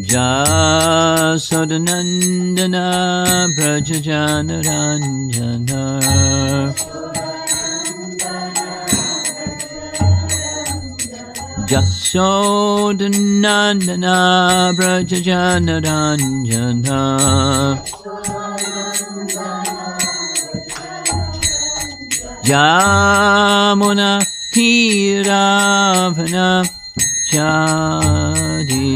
Jasodanandana Brajajanaranjana Jasodanandana Brajajanaranjana Jamuna Tiravana Chadi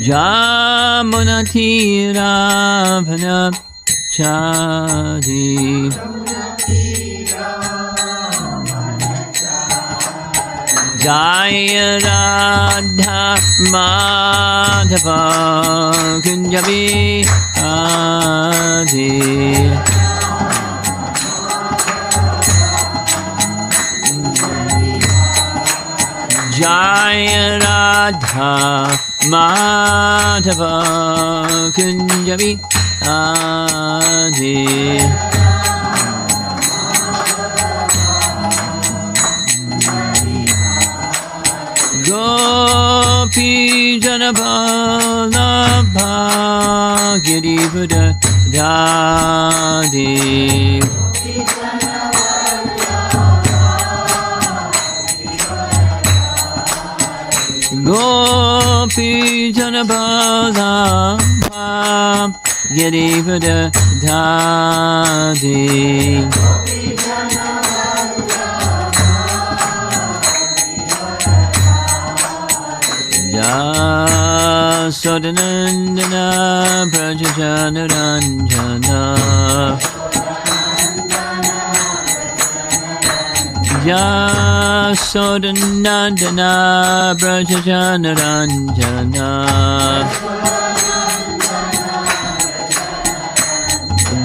Jamuna Tiravana Chadi Jaya Radha Madhava Kunjabi Adi Jaya Radha Madhava Kunjabi Adi Gopi Janaballabha Girivada Dadi Gopi Janaballabha Girivada Dadi Jasodanandana Brajajanaranjana Jasodanandana Brajajanaranjana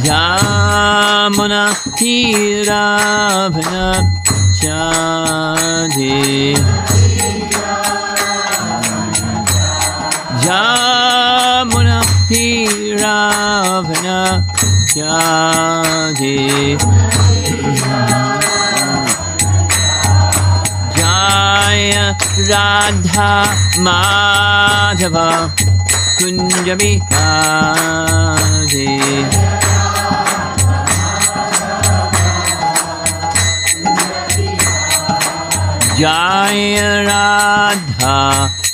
Jamuna Tiravana Chadi Jamuna Tiravana Chadi Jaya Radha Madhava Kunjabi Adi Jaya Radha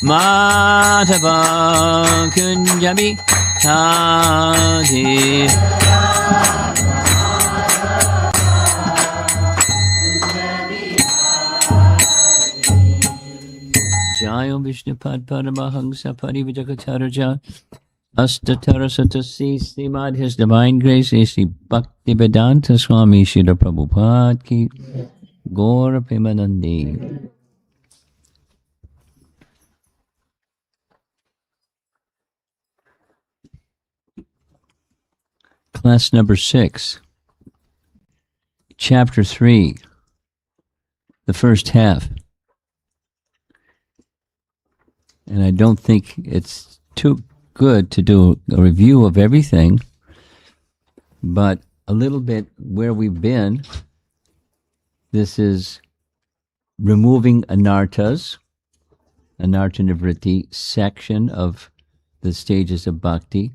Madhava Kunjabi Adi Jayo Vishnupad Paramahamsa Parivijakacharya Astatarasatasi Srimad His Divine Grace A.C. Bhaktivedanta Swami Srila Prabhupada Ki Gaura Premanandi. Class number 6, Chapter 3, the first half. And I don't think it's too good to do a review of everything, but a little bit where we've been. This is removing anartas, anarta nivritti section of the stages of bhakti.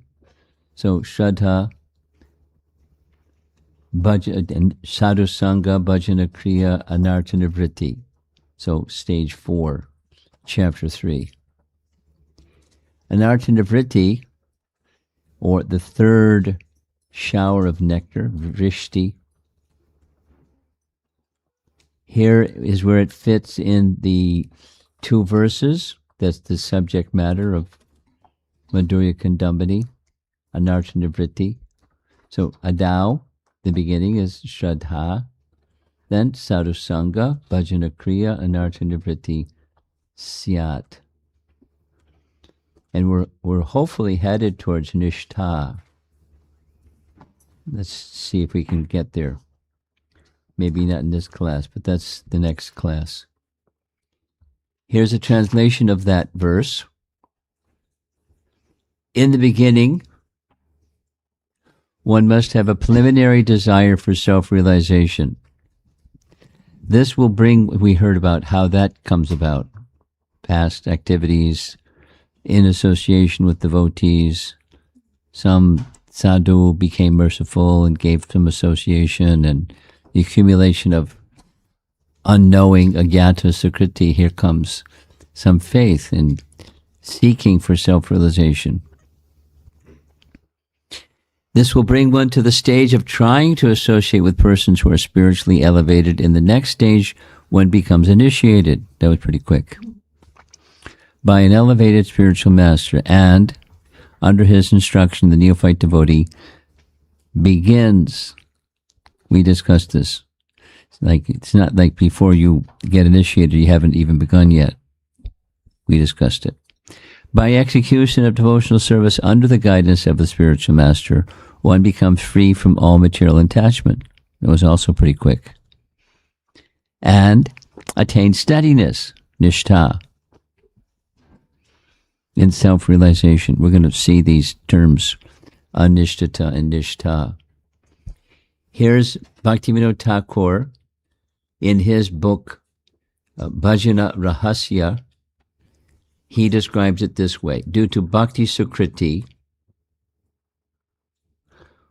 So Shraddha, and Sadhu Sangha, Bhajana Kriya, Anarta Nivritti. So stage 4, chapter 3. Anarta Nivritti, or the third shower of nectar, Vrishti. Here is where it fits in the 2 verses. That's the subject matter of Madhurya Kadambini, Anarta Nivritti. So Adau, the beginning is Shraddha, then Sadhu Sangha, Bhajana Kriya, Anarta Nivritti, Syat. And we're hopefully headed towards Nishtha. Let's see if we can get there. Maybe not in this class, but that's the next class. Here's a translation of that verse. In the beginning, one must have a preliminary desire for self-realization. This will bring, we heard about how that comes about, past activities in association with devotees. Some sadhu became merciful and gave some association, and the accumulation of unknowing agyata sukriti. Here comes some faith in seeking for self-realization. This will bring one to the stage of trying to associate with persons who are spiritually elevated. In the next stage, one becomes initiated. That was pretty quick. By an elevated spiritual master, and under his instruction, the neophyte devotee begins. We discussed this. It's not like before you get initiated, you haven't even begun yet. We discussed it. By execution of devotional service under the guidance of the spiritual master, one becomes free from all material attachment. It was also pretty quick. And attains steadiness, nishtha, in self-realization. We're going to see these terms, anishtata and nishtha. Here's Bhaktivinoda Thakur in his book, Bhajana Rahasya. He describes it this way. Due to bhakti sukriti,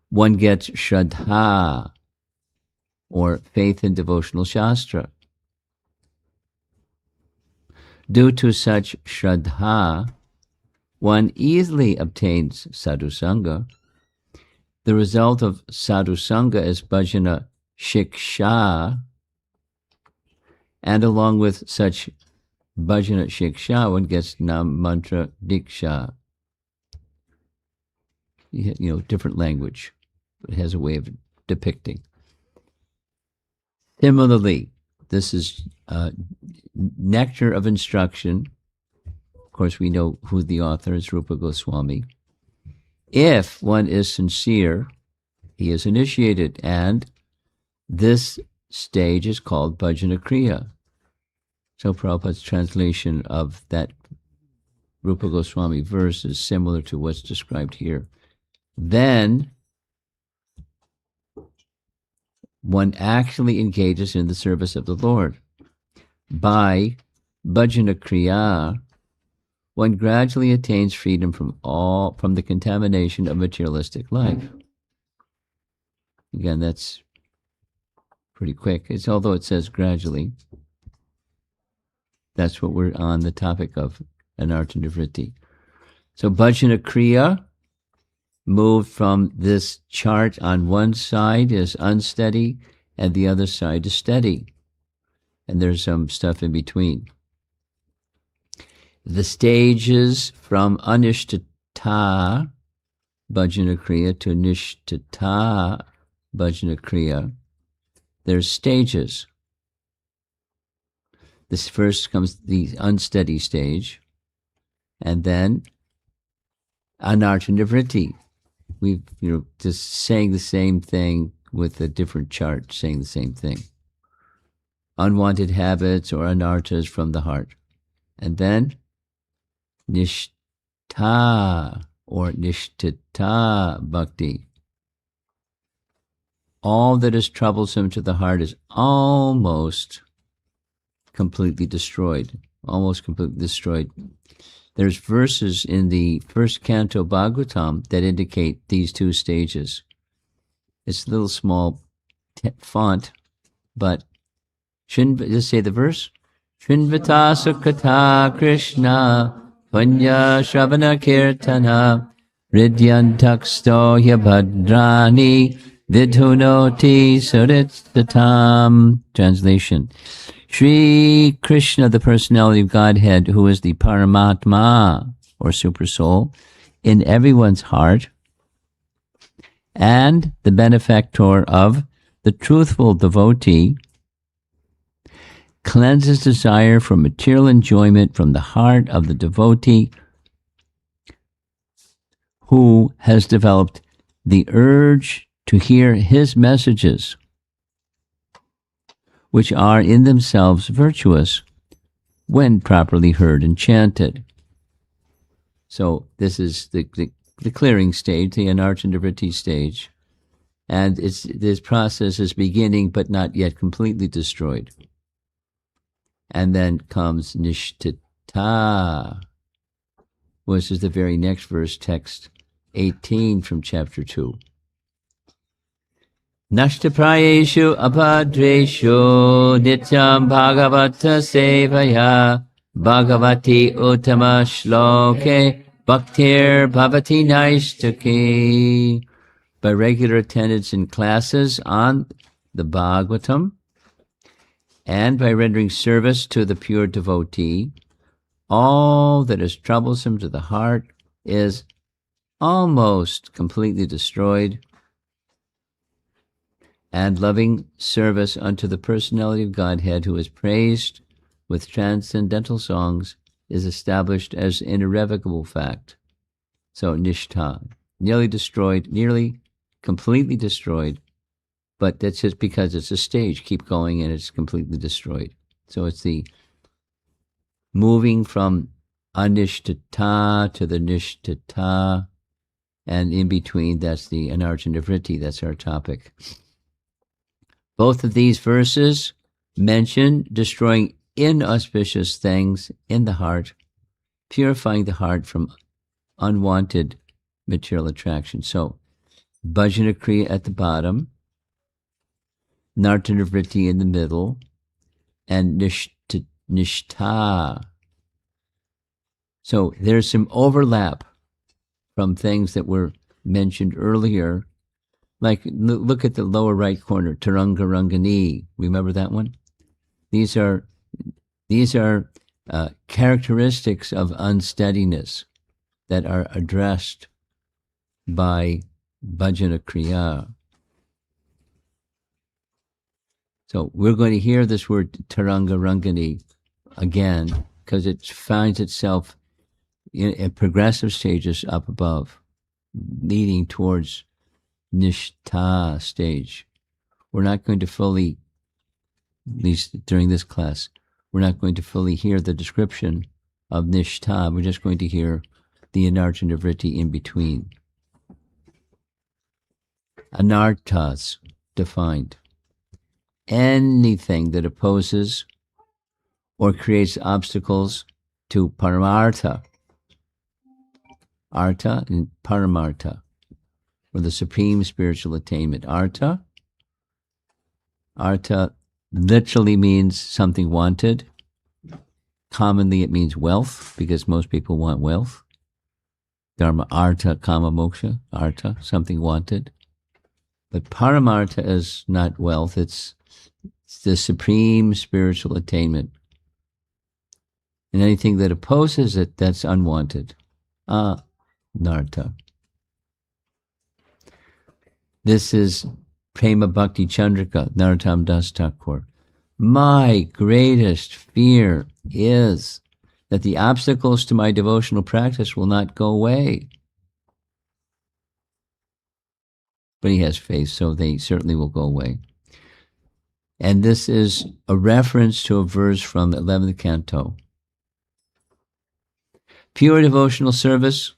one gets shraddha, or faith in devotional shastra. Due to such shraddha, one easily obtains sadhu sangha. The result of sadhu sangha is bhajana shiksha, and along with such bhajana shiksha, one gets nam mantra diksha. Different language. It has a way of depicting. Similarly, this is nectar of instruction. Of course, we know who the author is, Rupa Goswami. If one is sincere, he is initiated, and this stage is called bhajana kriya. So Prabhupada's translation of that Rupa Goswami verse is similar to what's described here. Then one actually engages in the service of the Lord. By bhajana kriya, one gradually attains freedom from the contamination of materialistic life. Again, that's pretty quick. Although it says gradually. That's what we're on the topic of, anartha nivritti. So bhajana kriya, moved from this chart on one side is unsteady and the other side is steady. And there's some stuff in between. The stages from anishtata bhajana kriya to nishtata bhajana kriya, there's stages. This first comes the unsteady stage, and then anartha nivritti. We've just saying the same thing with a different chart, saying the same thing. Unwanted habits or anarthas from the heart. And then nishtha or nishtata bhakti. All that is troublesome to the heart is almost completely destroyed. Almost completely destroyed. There's verses in the first canto Bhagavatam that indicate these two stages. It's a little small font, but just say the verse. Srinvata sukata Krishna Panya Shravana Kirtana Ridyantaksto Yabhadrani Vidhunoti Suritsatam. Translation. Sri Krishna, the personality of Godhead, who is the Paramatma, or Super Soul, in everyone's heart, and the benefactor of the truthful devotee, cleanses desire for material enjoyment from the heart of the devotee who has developed the urge to hear his messages, which are in themselves virtuous, when properly heard and chanted. So this is the clearing stage, the anartha-nivritti stage. And this process is beginning but not yet completely destroyed. And then comes nishtita, which is the very next verse, text 18 from chapter 2. Nashtaprayeshu apadreshu nityam bhagavata sevaya bhagavati uttama shloke bhaktir bhavati naishtaki. By regular attendance in classes on the Bhagavatam and by rendering service to the pure devotee, all that is troublesome to the heart is almost completely destroyed, and loving service unto the personality of Godhead, who is praised with transcendental songs, is established as an irrevocable fact. So nishtha, nearly destroyed, nearly completely destroyed, but that's just because it's a stage. Keep going and it's completely destroyed. So it's the moving from anishtata to the nishtata, and in between, that's the anartha-nivritti. That's our topic. Both of these verses mention destroying inauspicious things in the heart, purifying the heart from unwanted material attraction. So, bhajana kriya at the bottom, anartha-nivritti in the middle, and nishtha. So there's some overlap from things that were mentioned earlier. Like, look at the lower right corner, Taranga Rangani. Remember that one? These are characteristics of unsteadiness that are addressed by bhajana kriya. So we're going to hear this word Taranga Rangani again because it finds itself in progressive stages up above, leading towards nishtha stage. We're not going to fully, at least during this class, we're not going to fully hear the description of nishtha. We're just going to hear the anartha-nivritti in between. Anarthas defined: anything that opposes or creates obstacles to paramartha, artha and paramartha, or the supreme spiritual attainment. Artha literally means something wanted. Commonly it means wealth, because most people want wealth. Dharma, artha, kama, moksha, artha, something wanted. But paramartha is not wealth, it's the supreme spiritual attainment. And anything that opposes it, that's unwanted. Nartha. This is Prema Bhakti Chandrika, Narottam Das Thakur. My greatest fear is that the obstacles to my devotional practice will not go away. But he has faith, so they certainly will go away. And this is a reference to a verse from the 11th canto. Pure devotional service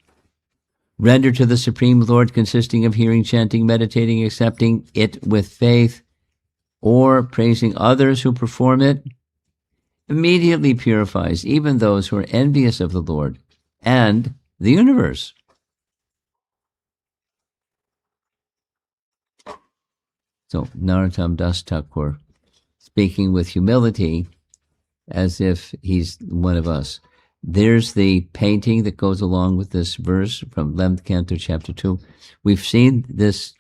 rendered to the Supreme Lord, consisting of hearing, chanting, meditating, accepting it with faith, or praising others who perform it, immediately purifies even those who are envious of the Lord and the universe. So Narottam Das Thakur, speaking with humility as if he's one of us. There's the painting that goes along with this verse from 11th Canto, Chapter 2. We've seen this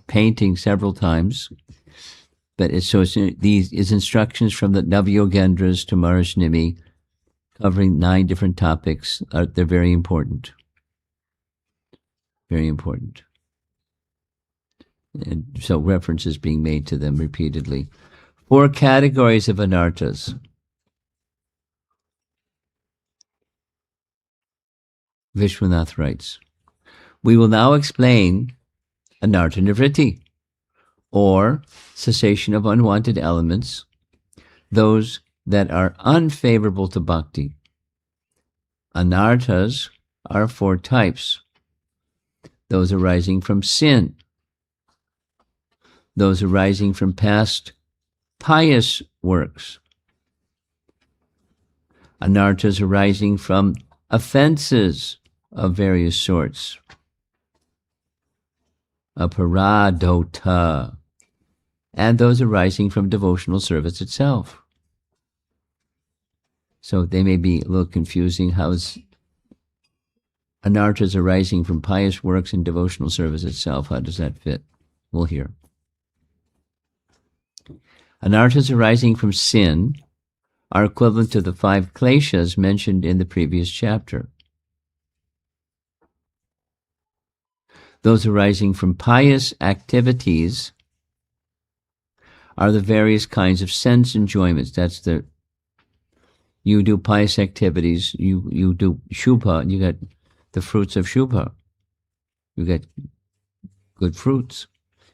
painting several times, but it's these instructions from the Navyogendras to Maharishi Nimi, covering 9 different topics. They're very important. Very important. And so references being made to them repeatedly. 4 categories of anarthas. Vishwanath writes, we will now explain anartha-nivritti, or cessation of unwanted elements, those that are unfavorable to bhakti. Anarthas are 4 types. Those arising from sin, those arising from past pious works, anarthas arising from offenses of various sorts, aparadota, and those arising from devotional service itself. So they may be a little confusing. How's anarthas arising from pious works and devotional service itself? How does that fit? We'll hear. Anarthas arising from sin are equivalent to the 5 kleshas mentioned in the previous chapter. Those arising from pious activities are the various kinds of sense enjoyments. You do pious activities, you do shubha, and you get the fruits of shubha. You get good fruits.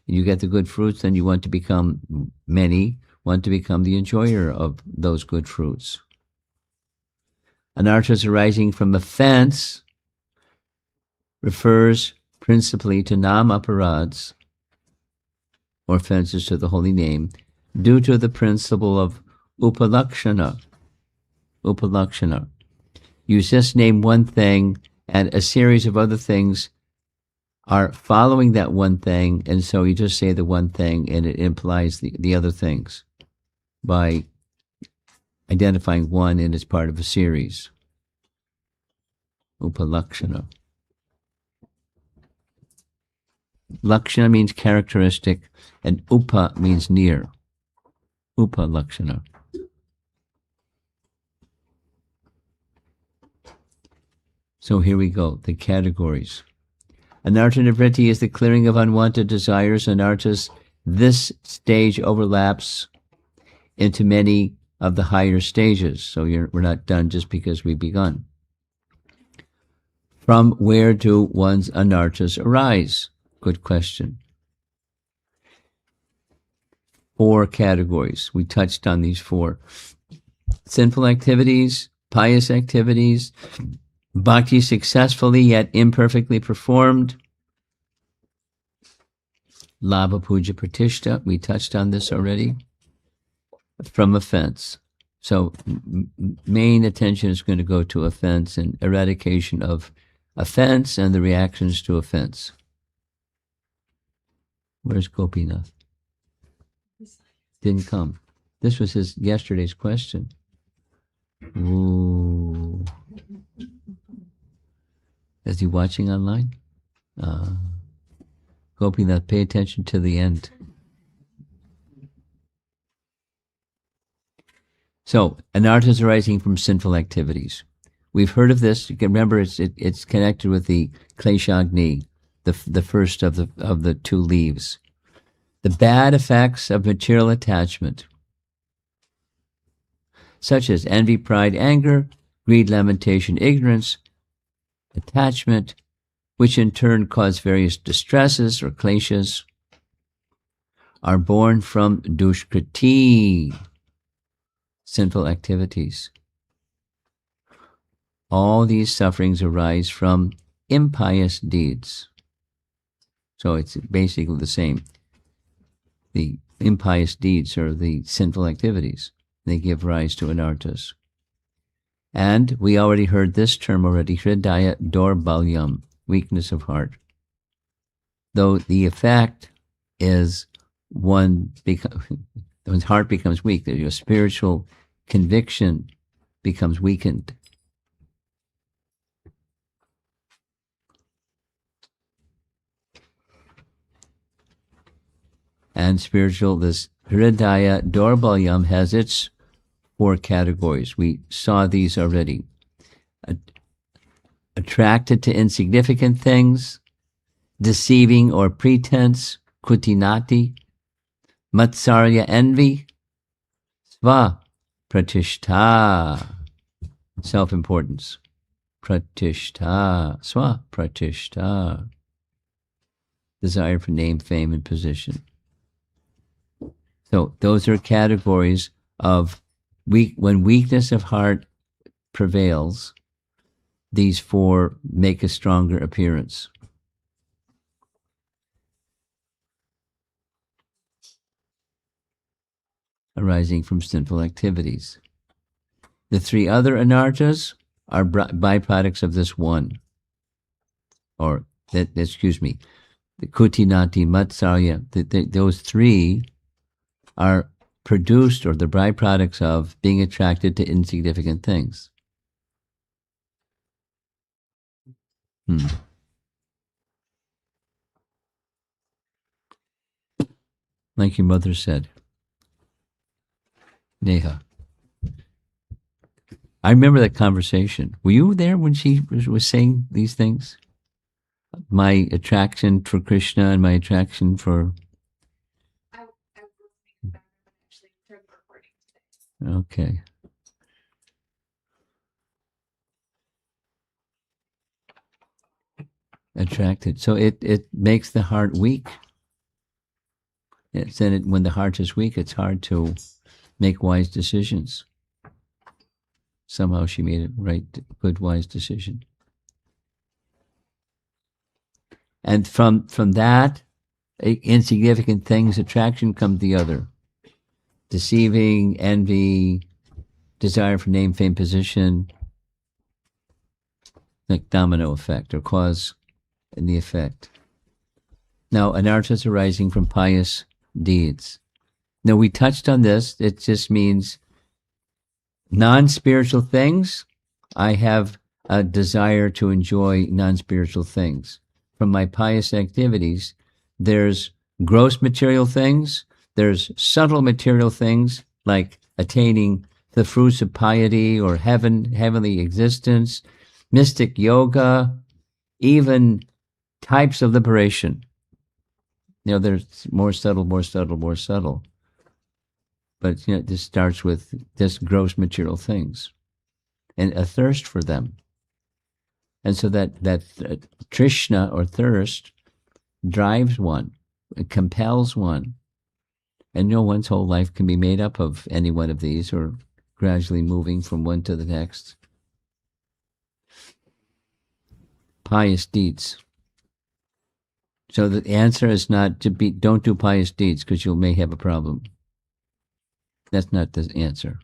You get the good fruits, then you want to become want to become the enjoyer of those good fruits. Anarthas arising from offense refers principally to nam-aparads, or offenses to the holy name, due to the principle of upalakshana. Upalakshana. You just name one thing, and a series of other things are following that one thing, and so you just say the one thing, and it implies the other things by identifying one and as part of a series. Upalakshana. Lakshana means characteristic, and upa means near. Upalakshana. So here we go, the categories. Anartha nivritti is the clearing of unwanted desires. Anarthas, this stage overlaps into many of the higher stages. So we're not done just because we've begun. From where do one's anarthas arise? Good question. 4 categories. We touched on these 4. Sinful activities, pious activities, bhakti successfully yet imperfectly performed, labha puja pratishta, we touched on this already, from offense. So main attention is going to go to offense and eradication of offense and the reactions to offense. Where's Gopinath? Didn't come. This was yesterday's question. Ooh. Is he watching online? Gopinath, pay attention to the end. So, anarthas arising from sinful activities. We've heard of this. You can remember it's connected with the kleshagni, the first of the 2 leaves. The bad effects of material attachment, such as envy, pride, anger, greed, lamentation, ignorance, attachment, which in turn cause various distresses or kleshas, are born from dushkriti, sinful activities. All these sufferings arise from impious deeds. So it's basically the same. The impious deeds are the sinful activities. They give rise to anarthas. And we already heard this term already, hridaya dorbalyam, weakness of heart. Though the effect is one's heart becomes weak, that your spiritual conviction becomes weakened. And this hridaya dorbalyam has its 4 categories. We saw these already. Attracted to insignificant things, deceiving or pretense, kutinati, matsarya, envy, sva, pratishta, self-importance, pratishta, swa, pratishta, desire for name, fame, and position. So those are categories of When weakness of heart prevails, these four make a stronger appearance. Arising from sinful activities. The three other anarthas are byproducts of this one. Or, the Kutinati, Matsarya, those three are produced, or the byproducts of, being attracted to insignificant things. Like your mother said, Neha. I remember that conversation. Were you there when she was saying these things? My attraction for Krishna and my attraction for... I was listening back and actually heard the recording today. Okay. Attracted. So it makes the heart weak. When the heart is weak, it's hard to make wise decisions. Somehow she made a good, wise decision. And from that, insignificant things, attraction comes the other. Deceiving, envy, desire for name, fame, position, like domino effect, or cause and the effect. Now, anarthas arising from pious deeds. Now, we touched on this. It just means non-spiritual things. I have a desire to enjoy non-spiritual things. From my pious activities, there's gross material things, there's subtle material things, like attaining the fruits of piety or heavenly existence, mystic yoga, even types of liberation. There's more subtle. But this starts with just gross material things and a thirst for them. And so that trishna, or thirst, drives one, it compels one. And one's whole life can be made up of any one of these, or gradually moving from one to the next. Pious deeds. So the answer is not don't do pious deeds because you may have a problem. That's not the answer.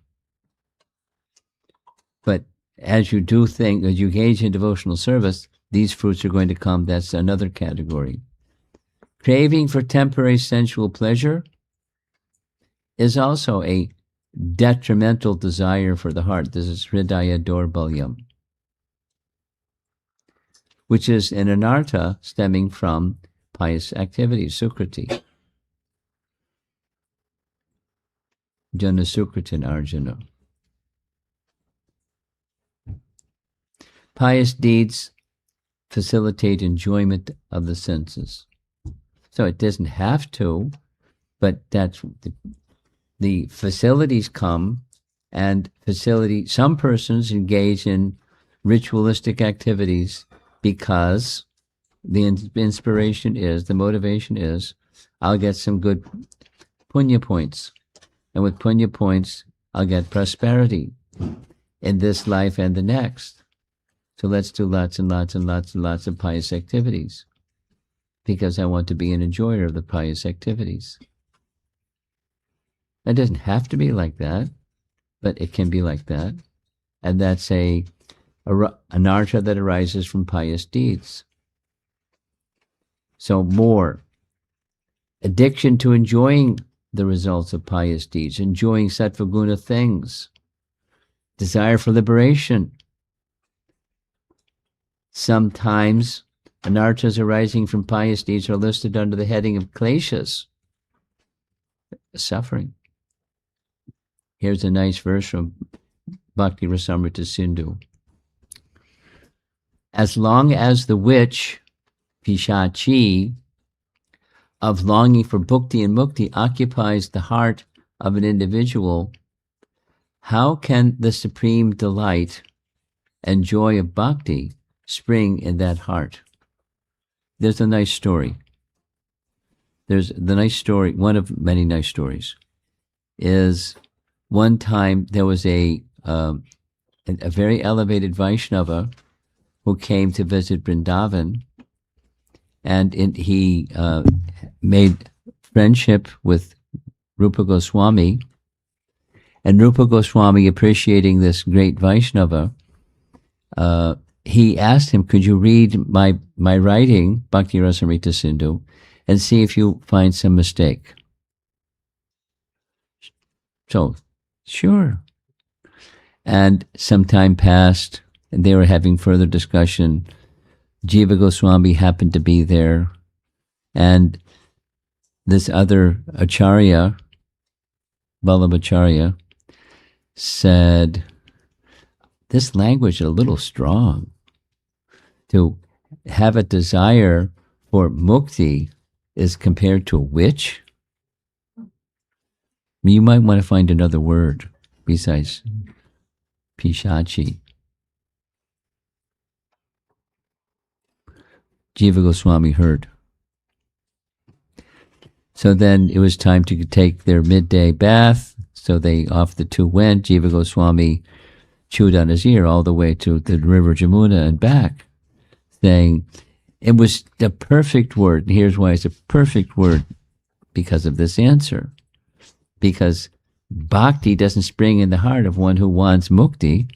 But as you do things, as you engage in devotional service, these fruits are going to come. That's another category. Craving for temporary sensual pleasure is also a detrimental desire for the heart. This is hridaya dorbalyam, which is an anartha stemming from pious activities, sukriti. Jana sukritin arjuna. Pious deeds facilitate enjoyment of the senses. So it doesn't have to, but that's the facilities come, and some persons engage in ritualistic activities because the inspiration is, the motivation is, I'll get some good punya points. And with punya points, I'll get prosperity in this life and the next. So let's do lots and lots and lots and lots of pious activities because I want to be an enjoyer of the pious activities. It doesn't have to be like that, but it can be like that. And that's an anartha that arises from pious deeds. So more addiction to enjoying the results of pious deeds, enjoying sattva-guna things, desire for liberation. Sometimes anarthas arising from pious deeds are listed under the heading of kleshas, suffering. Here's a nice verse from Bhakti Rasamrita Sindhu. As long as the witch, Pishachi, of longing for bhukti and mukti occupies the heart of an individual, how can the supreme delight and joy of bhakti spring in that heart? There's a nice story. There's the nice story, one of many nice stories, is one time there was a very elevated Vaishnava who came to visit Vrindavan, and he made friendship with Rupa Goswami, and Rupa Goswami, appreciating this great Vaishnava, he asked him, could you read my writing, Bhakti Rasamrita Sindhu, and see if you find some mistake? So, sure. And some time passed, and they were having further discussion. Jiva Goswami happened to be there, and this other Acharya, Vallabhacharya, said, this language is a little strong. To have a desire for mukti is compared to a witch. You might want to find another word besides pishachi. Jiva Goswami heard. So then it was time to take their midday bath. So off the two went. Jiva Goswami chewed on his ear all the way to the river Jamuna and back, saying, it was the perfect word. And here's why it's a perfect word, because of this answer. Because bhakti doesn't spring in the heart of one who wants mukti.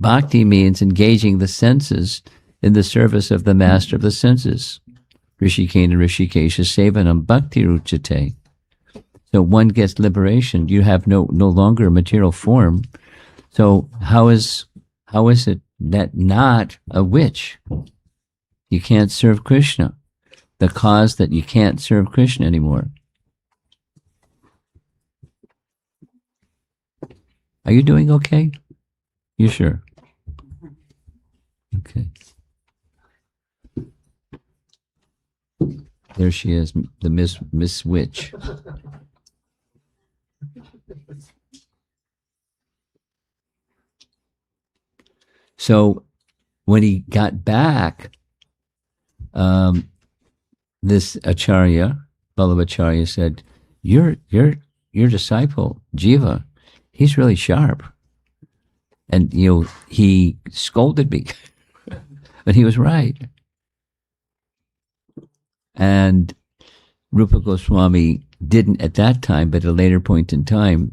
Bhakti means engaging the senses in the service of the master of the senses. Rishikena Rishikesha Sevanam Bhakti Ruchate. So one gets liberation. You have no longer a material form. So how is it that not a witch? You can't serve Krishna. The cause that you can't serve Krishna anymore. Are you doing okay? You sure? Okay. There she is, the Miss Witch. So when he got back, this Acharya, Vallabhacharya, said, your disciple, Jiva, he's really sharp. And, he scolded me. But he was right. And Rupa Goswami didn't at that time, but at a later point in time,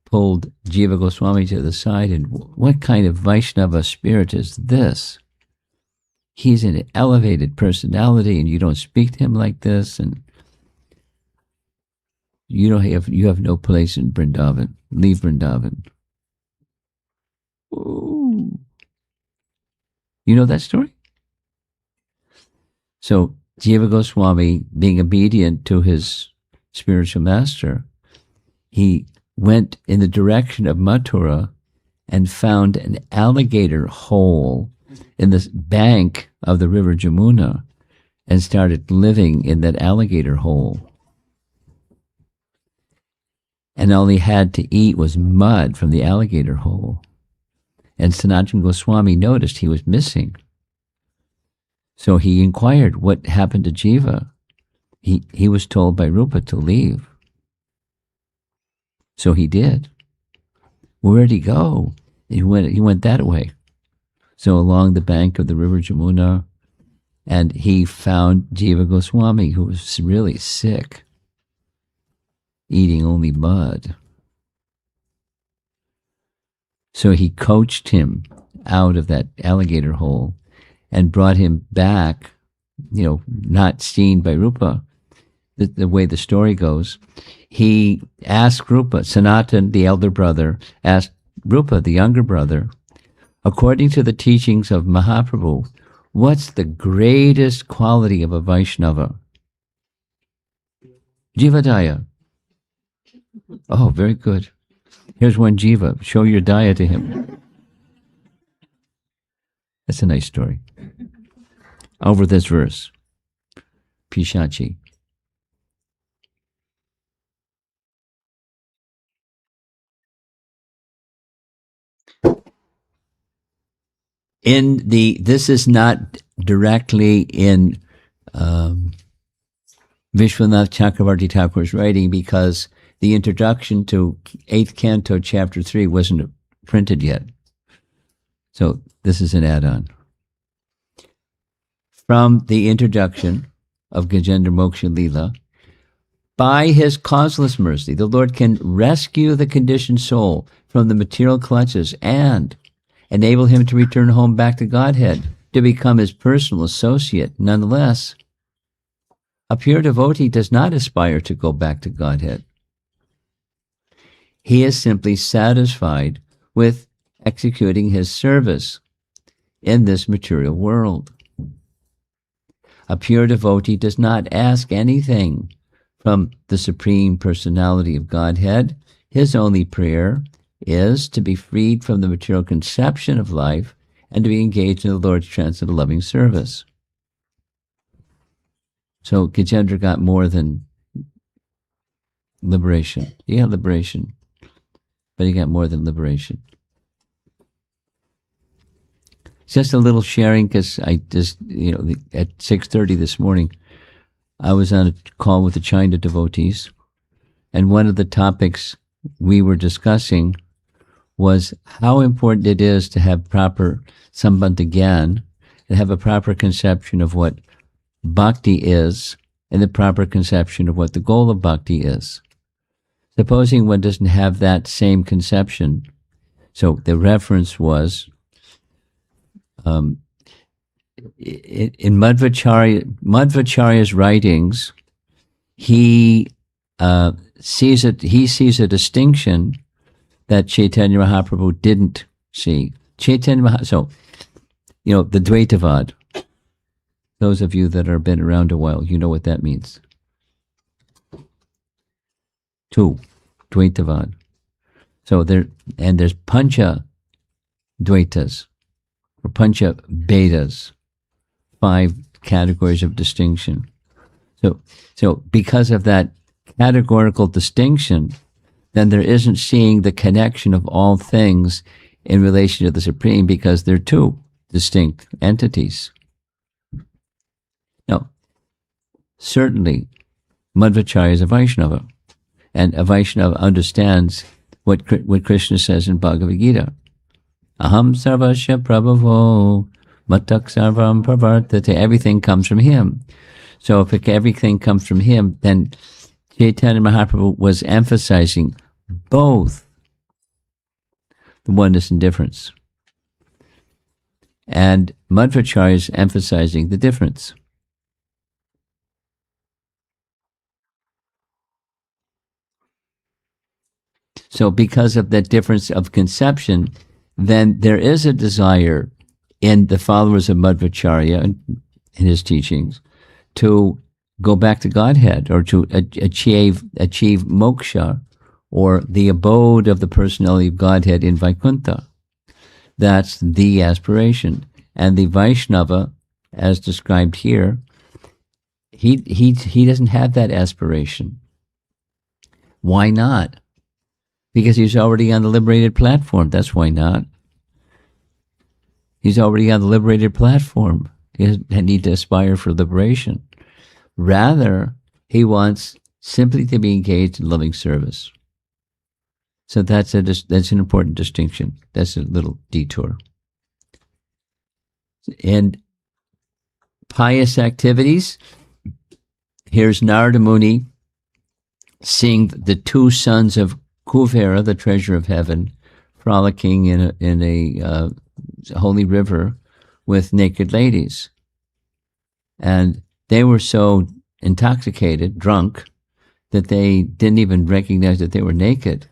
pulled Jiva Goswami to the side and, what kind of Vaishnava spirit is this? He's an elevated personality, and you don't speak to him like this, and you have no place in Vrindavan. Leave Vrindavan. Ooh. You know that story? So Jiva Goswami, being obedient to his spiritual master, he went in the direction of Mathura and found an alligator hole in the bank of the river Jamuna and started living in that alligator hole. And all he had to eat was mud from the alligator hole. And Sanatana Goswami noticed he was missing. So he inquired what happened to Jiva. He was told by Rupa to leave. So he did. Where'd he go? He went that way. So along the bank of the river Jamuna, and he found Jiva Goswami, who was really sick, eating only mud. So he coached him out of that alligator hole and brought him back, not seen by Rupa. The way the story goes, he asked Rupa, Sanatan, the elder brother, asked Rupa, the younger brother, according to the teachings of Mahaprabhu, what's the greatest quality of a Vaishnava? Jivadaya. Oh, very good. Here's one Jiva. Show your daya to him. That's a nice story. Over this verse. Pishachi. This is not directly in Vishwanath Chakravarti Thakur's writing, because the introduction to 8th Canto, Chapter 3 wasn't printed yet. So this is an add-on. From the introduction of Gajendra Moksha Leela, by his causeless mercy, the Lord can rescue the conditioned soul from the material clutches and enable him to return home back to Godhead, to become his personal associate. Nonetheless, a pure devotee does not aspire to go back to Godhead. He is simply satisfied with executing his service in this material world. A pure devotee does not ask anything from the Supreme Personality of Godhead. His only prayer is to be freed from the material conception of life and to be engaged in the Lord's transcendental loving service. So Gajendra got more than liberation. He got liberation, but he got more than liberation. Just a little sharing, because I just, at 6:30 this morning, I was on a call with the China devotees, and one of the topics we were discussing was how important it is to have proper sambandha gyan, and have a proper conception of what bhakti is, and the proper conception of what the goal of bhakti is. Supposing one doesn't have that same conception, so the reference was in Madhvacharya's writings, he sees a distinction that Chaitanya Mahaprabhu didn't see. So, the Dvaitavad. Those of you that have been around a while, you know what that means. 2, Dvaitavad. So there's Pancha Dvaitas, or Pancha Vedas, 5 categories of distinction. So because of that categorical distinction, then there isn't seeing the connection of all things in relation to the Supreme, because they're 2 distinct entities. Now, certainly, Madhvacharya is a Vaishnava, and a Vaishnava understands what Krishna says in Bhagavad Gita. Aham sarvasya prabhavo matak sarvam pravartate. Everything comes from him. So if everything comes from him, then Chaitanya Mahaprabhu was emphasizing both the oneness and difference. And Madhvacharya is emphasizing the difference. So because of that difference of conception, then there is a desire in the followers of Madhvacharya and in his teachings to go back to Godhead, or to achieve moksha, or the abode of the personality of Godhead in Vaikuntha. That's the aspiration. And the Vaishnava, as described here, he doesn't have that aspiration. Why not? Because he's already on the liberated platform. That's why not. He's already on the liberated platform. He doesn't need to aspire for liberation. Rather, he wants simply to be engaged in loving service. So that's an important distinction. That's a little detour. And pious activities, here's Narada Muni seeing the 2 sons of Kuvera, the treasure of heaven, frolicking in a holy river with naked ladies. And they were so intoxicated, drunk, that they didn't even recognize that they were naked.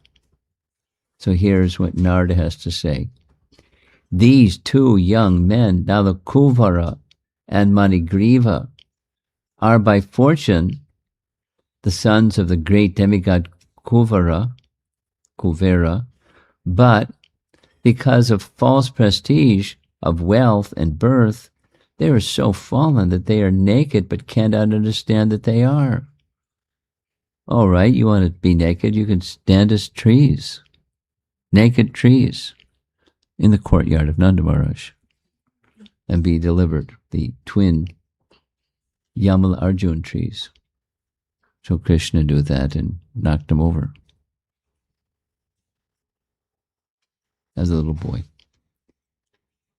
So here's what Narada has to say. These 2 young men, Nalakuvara and Manigriva, are by fortune the sons of the great demigod Kuvera, but because of false prestige of wealth and birth, they are so fallen that they are naked but cannot understand that they are. All right, you want to be naked, you can stand as trees, naked trees, in the courtyard of Nanda Maharaj, and be delivered, the twin Yamala Arjun trees. So Krishna knew that and knocked him over as a little boy.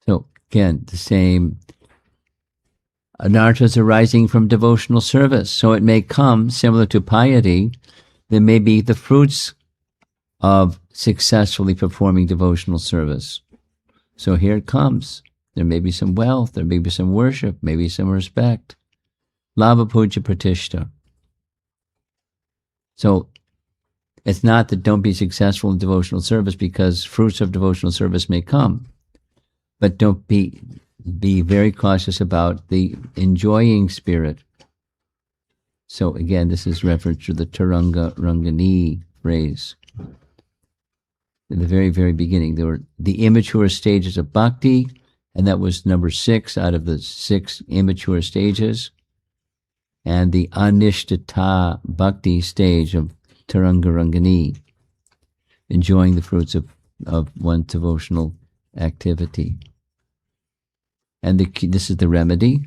So again, the same anarthas arising from devotional service. So it may come, similar to piety, there may be the fruits of successfully performing devotional service. So here it comes. There may be some wealth, there may be some worship, maybe some respect. Lava puja pratishta. So it's not that don't be successful in devotional service, because fruits of devotional service may come. But don't be very cautious about the enjoying spirit. So again, this is reference to the Taranga Rangani phrase. In the very, very beginning, there were the immature stages of bhakti, and that was number 6 out of the 6 immature stages, and the anishtata bhakti stage of Taranga Rangani, enjoying the fruits of one's devotional activity. And this is the remedy.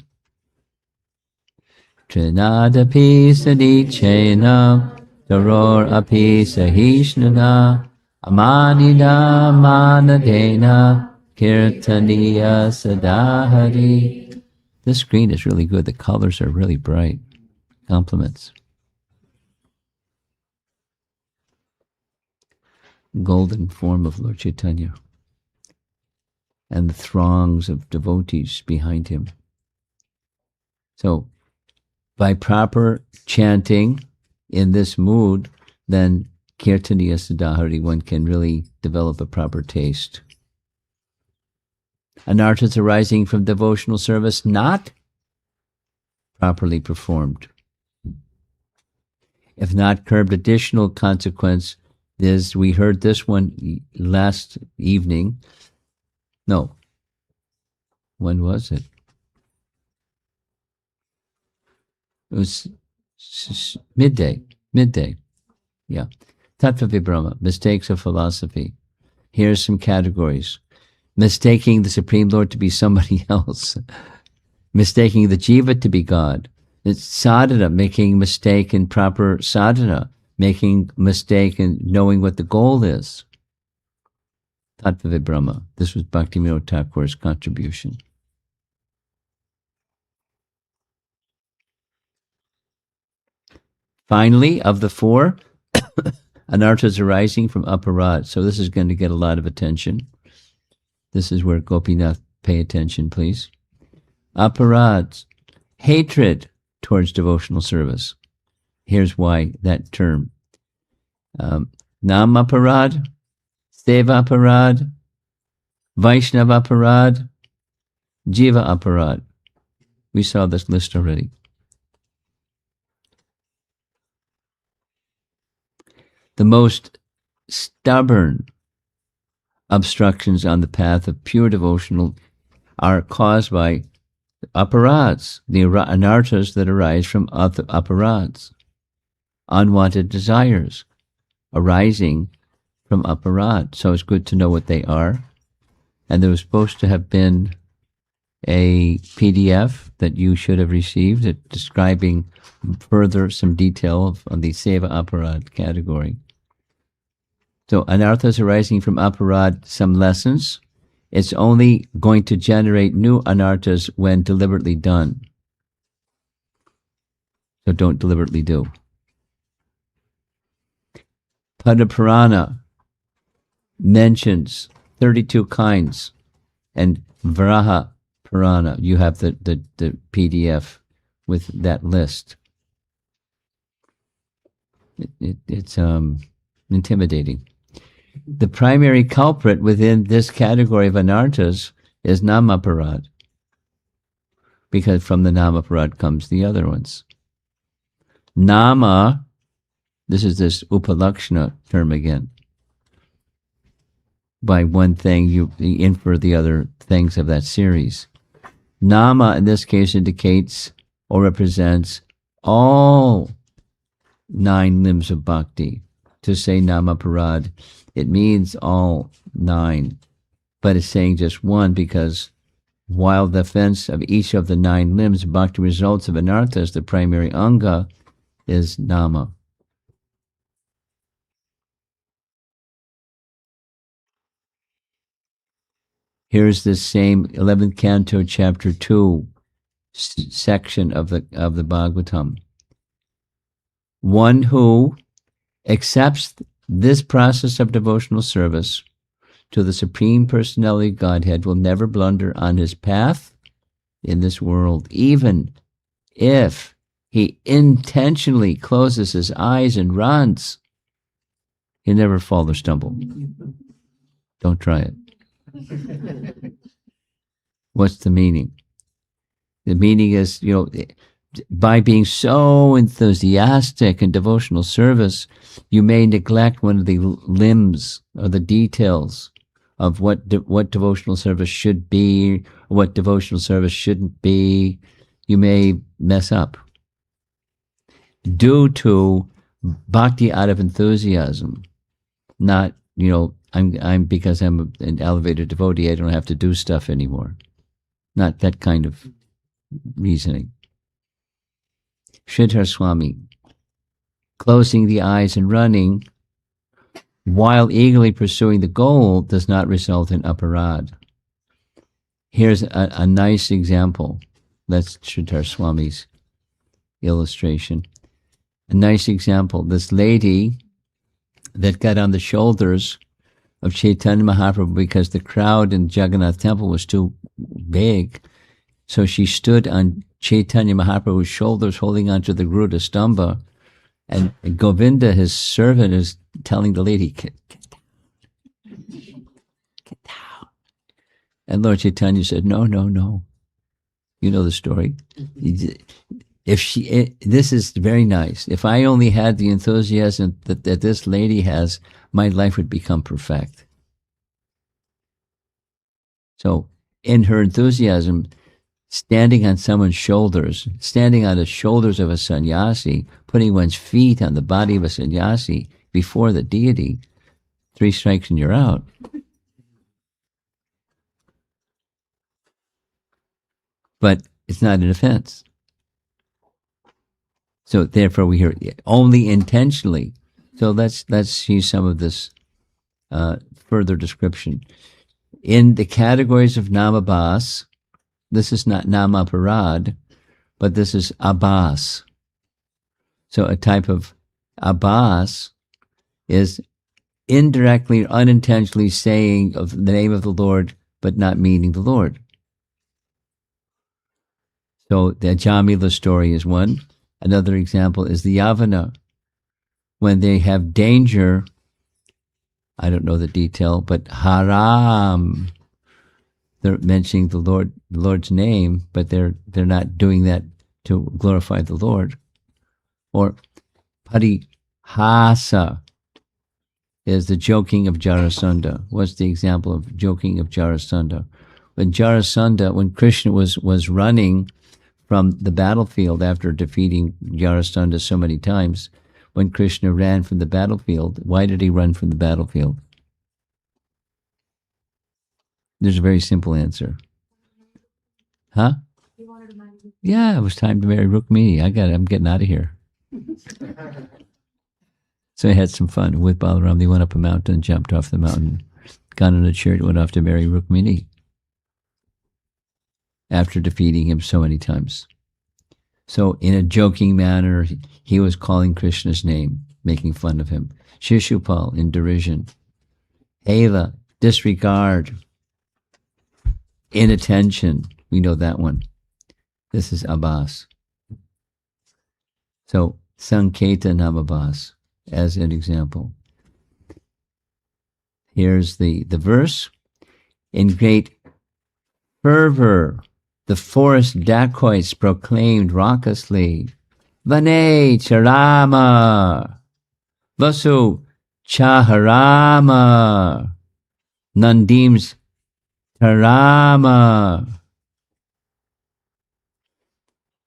Trinadapi sadichena, daror api sahishnana, amanina manadena, kirtaniya sadahari. This screen is really good. The colors are really bright. Compliments. Golden form of Lord Chaitanya and the throngs of devotees behind him. So, by proper chanting in this mood, then Kirtaniya Sadahari, one can really develop a proper taste. Anarthas arising from devotional service not properly performed. If not curbed, additional consequence is, we heard this one last evening. No. When was it? It was midday. Yeah. Tattva Vibhrama, mistakes of philosophy. Here's some categories. Mistaking the Supreme Lord to be somebody else. Mistaking the Jiva to be God. It's sadhana, making mistake in proper sadhana. Making mistake in knowing what the goal is. Tattva Vibhrama. This was Bhaktivinoda Thakur's contribution. Finally, of the 4, anarthas arising from aparad. So this is going to get a lot of attention. This is where Gopinath, pay attention, please. Aparads, hatred towards devotional service. Here's why that term. Nam aparad, Seva aparad, Vaishnava aparad, Jiva aparad. We saw this list already. The most stubborn obstructions on the path of pure devotional are caused by aparads, the anarthas that arise from aparads, unwanted desires arising from aparad. So it's good to know what they are. And there was supposed to have been a PDF that you should have received describing further some detail on the Seva aparad category. So anarthas arising from aparad, some lessons. It's only going to generate new anarthas when deliberately done. So don't deliberately do. Padapurana mentions 32 kinds, and Varaha Purana, you have the PDF with that list. It's intimidating. The primary culprit within this category of anarthas is namaparad, because from the namaparad comes the other ones. Nama, this is this upalakshana term again. By one thing, you infer the other things of that series. Nama, in this case, indicates or represents all 9 limbs of bhakti. To say namaparad, it means all 9, but it's saying just one, because while the offense of each of the 9 limbs, bhakti results of anarthas, the primary anga, is Nama. Here's this same 11th canto, chapter 2 section of the Bhagavatam. One who accepts this process of devotional service to the Supreme Personality of Godhead will never blunder on his path in this world, even if he intentionally closes his eyes and runs. He'll never fall or stumble. Don't try it. What's the meaning? The meaning is, by being so enthusiastic in devotional service, you may neglect one of the limbs or the details of what devotional service should be, what devotional service shouldn't be. You may mess up due to bhakti out of enthusiasm, not, I'm because I'm an elevated devotee, I don't have to do stuff anymore. Not that kind of reasoning. Sridhar Swami, closing the eyes and running while eagerly pursuing the goal does not result in aparad. Here's a nice example. That's Sridhar Swami's illustration. A nice example. This lady that got on the shoulders of Chaitanya Mahaprabhu because the crowd in Jagannath Temple was too big. So she stood on Chaitanya Mahaprabhu's shoulders holding onto the Garuda Stamba, and Govinda, his servant, is telling the lady, get down. And Lord Chaitanya said, no. You know the story. This is very nice. If I only had the enthusiasm that this lady has, my life would become perfect. So in her enthusiasm, standing on someone's shoulders, standing on the shoulders of a sannyasi, putting one's feet on the body of a sannyasi before the deity, 3 strikes and you're out. But it's not an offense. So therefore we hear only intentionally. So let's see some of this further description. In the categories of namabhas, this is not namaparad, but this is abhas. So a type of abhas is indirectly or unintentionally saying of the name of the Lord, but not meaning the Lord. So the Jamila story is one. Another example is the Yavana. When they have danger, I don't know the detail, but haram, they're mentioning the Lord's name, but they're not doing that to glorify the Lord. Or parihasa is the joking of Jarasandha. What's the example of joking of Jarasandha? When Krishna was running from the battlefield after defeating Jarasandha so many times, when Krishna ran from the battlefield, why did he run from the battlefield? There's a very simple answer. Huh? Yeah, it was time to marry Rukmini. I'm getting out of here. So I had some fun with Balaram. They went up a mountain, jumped off the mountain, got in a chariot, went off to marry Rukmini after defeating him so many times. So in a joking manner, he was calling Krishna's name, making fun of him. Shishupal in derision. Hela, disregard. Inattention. We know that one. This is Abbas. So Sanketa Namabas as an example. Here's the verse. In great fervor, the forest dacoits proclaimed raucously, Vane Charama, Vasu Chaharama, Nandim's Tarama.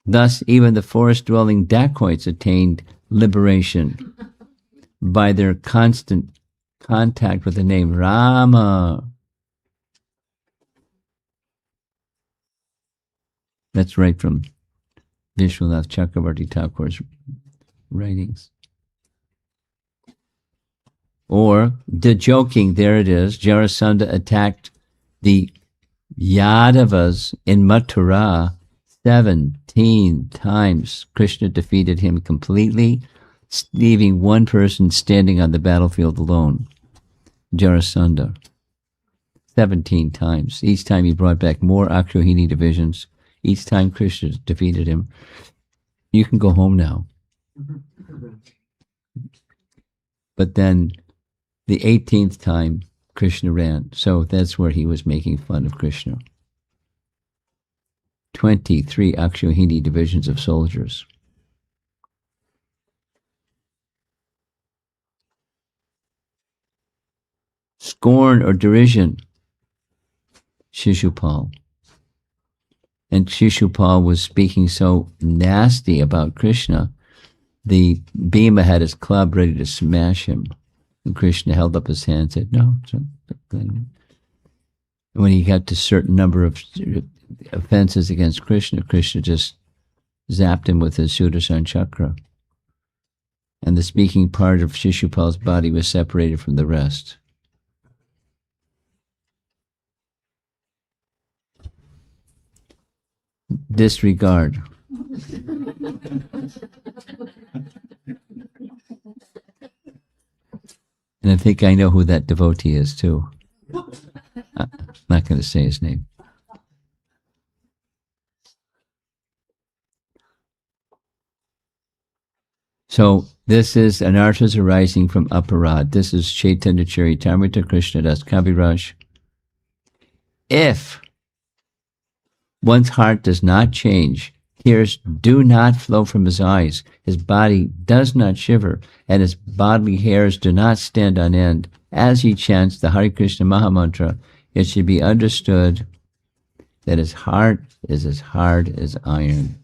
Thus, even the forest-dwelling dacoits attained liberation by their constant contact with the name Rama. That's right from Vishwanath Chakravarti Thakur's writings. Or the joking, there it is, Jarasandha attacked the Yadavas in Mathura 17 times. Krishna defeated him completely, leaving one person standing on the battlefield alone, Jarasandha. 17 times. Each time he brought back more Akshohini divisions. Each time Krishna defeated him. You can go home now. But then the 18th time, Krishna ran. So that's where he was making fun of Krishna. 23 Akshohini divisions of soldiers. Scorn or derision, Shishupal. And Shishupal was speaking so nasty about Krishna, the Bhima had his club ready to smash him. And Krishna held up his hand and said, no. When he got to a certain number of offenses against Krishna, Krishna just zapped him with his Sudarshan chakra. And the speaking part of Shishupal's body was separated from the rest. Disregard. And I think I know who that devotee is too. I'm not going to say his name. So this is anarthas arising from aparad. This is Chaitanya Charitamrita Krishna Das Kaviraj. If one's heart does not change, tears do not flow from his eyes, his body does not shiver, and his bodily hairs do not stand on end, as he chants the Hare Krishna Mahamantra, it should be understood that his heart is as hard as iron.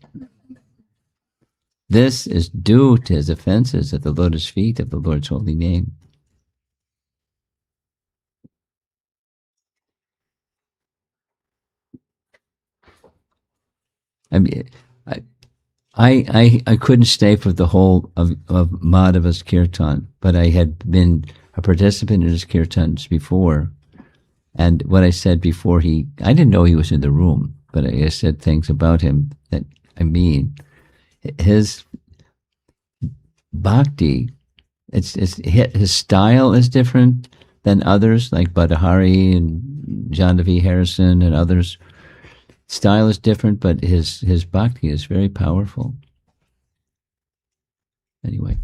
This is due to his offenses at the lotus feet of the Lord's holy name. I mean, I couldn't stay for the whole of Madhava's kirtan, but I had been a participant in his kirtans before, and what I said before I didn't know he was in the room, but I said things about him that, his bhakti, his style is different than others, like Badahari and Jandavi Harrison and others. Style is different, but his bhakti is very powerful. Anyway.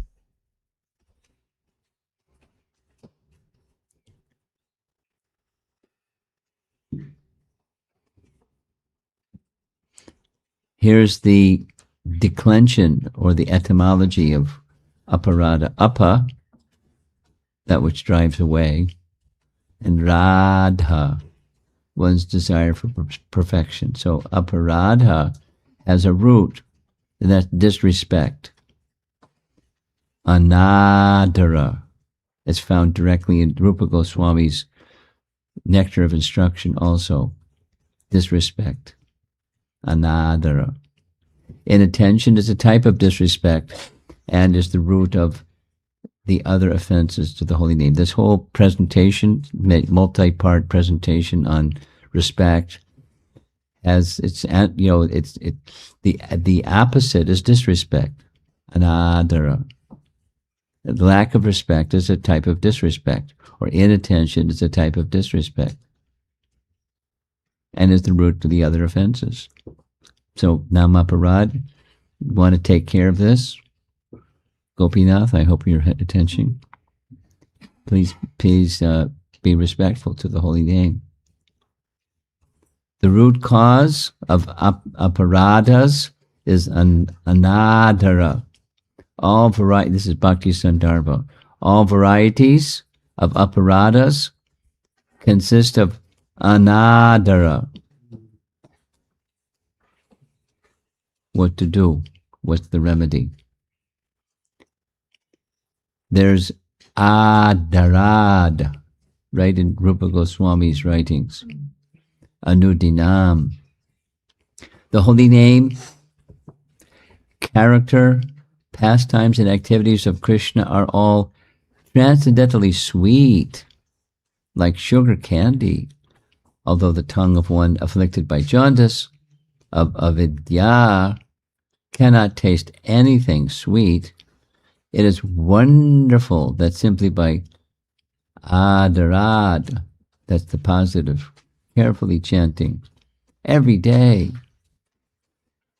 Here's the declension or the etymology of aparada. Apa, that which drives away, and radha, one's desire for perfection. So aparadha has a root, and that's disrespect. Anadara is found directly in Rupa Goswami's Nectar of Instruction also. Disrespect. Anadara. Inattention is a type of disrespect and is the root of the other offenses to the holy name. This whole presentation, multi-part presentation on respect, has the opposite is disrespect, anadara. The lack of respect is a type of disrespect, or inattention is a type of disrespect, and is the root to the other offenses. So namaparad, you want to take care of this? Gopinath, I hope you're attention. Please be respectful to the holy name. The root cause of aparadas is anadara. This is Bhakti Sandarbha. All varieties of aparadas consist of anadara. What to do? What's the remedy? There's adarad, right in Rupa Goswami's writings. Anudinam. The holy name, character, pastimes and activities of Krishna are all transcendently sweet, like sugar candy, although the tongue of one afflicted by jaundice, of avidya, cannot taste anything sweet. It is wonderful that simply by adarad, that's the positive, carefully chanting every day,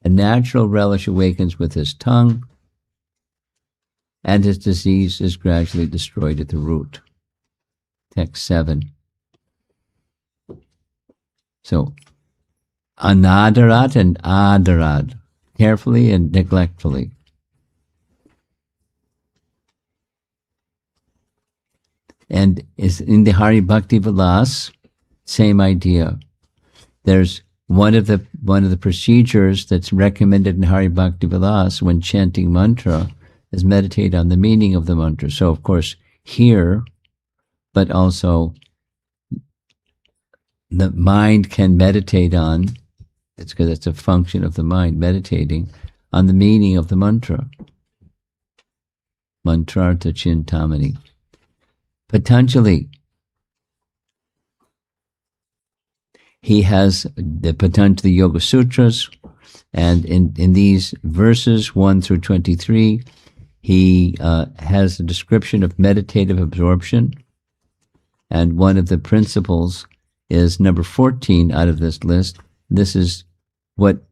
a natural relish awakens with his tongue, and his disease is gradually destroyed at the root. Text 7. So, anadarat and adarad, carefully and neglectfully. And is in the Hari Bhakti Vilas, same idea. There's one of the procedures that's recommended in Hari Bhakti Vilas when chanting mantra is meditate on the meaning of the mantra. So of course here, but also the mind can meditate on, it's because it's a function of the mind, meditating on the meaning of the mantra. Mantrartha Chintamani. Patanjali, he has the Patanjali Yoga Sutras, and in these verses 1 through 23, he has a description of meditative absorption, and one of the principles is number 14 out of this list. This is what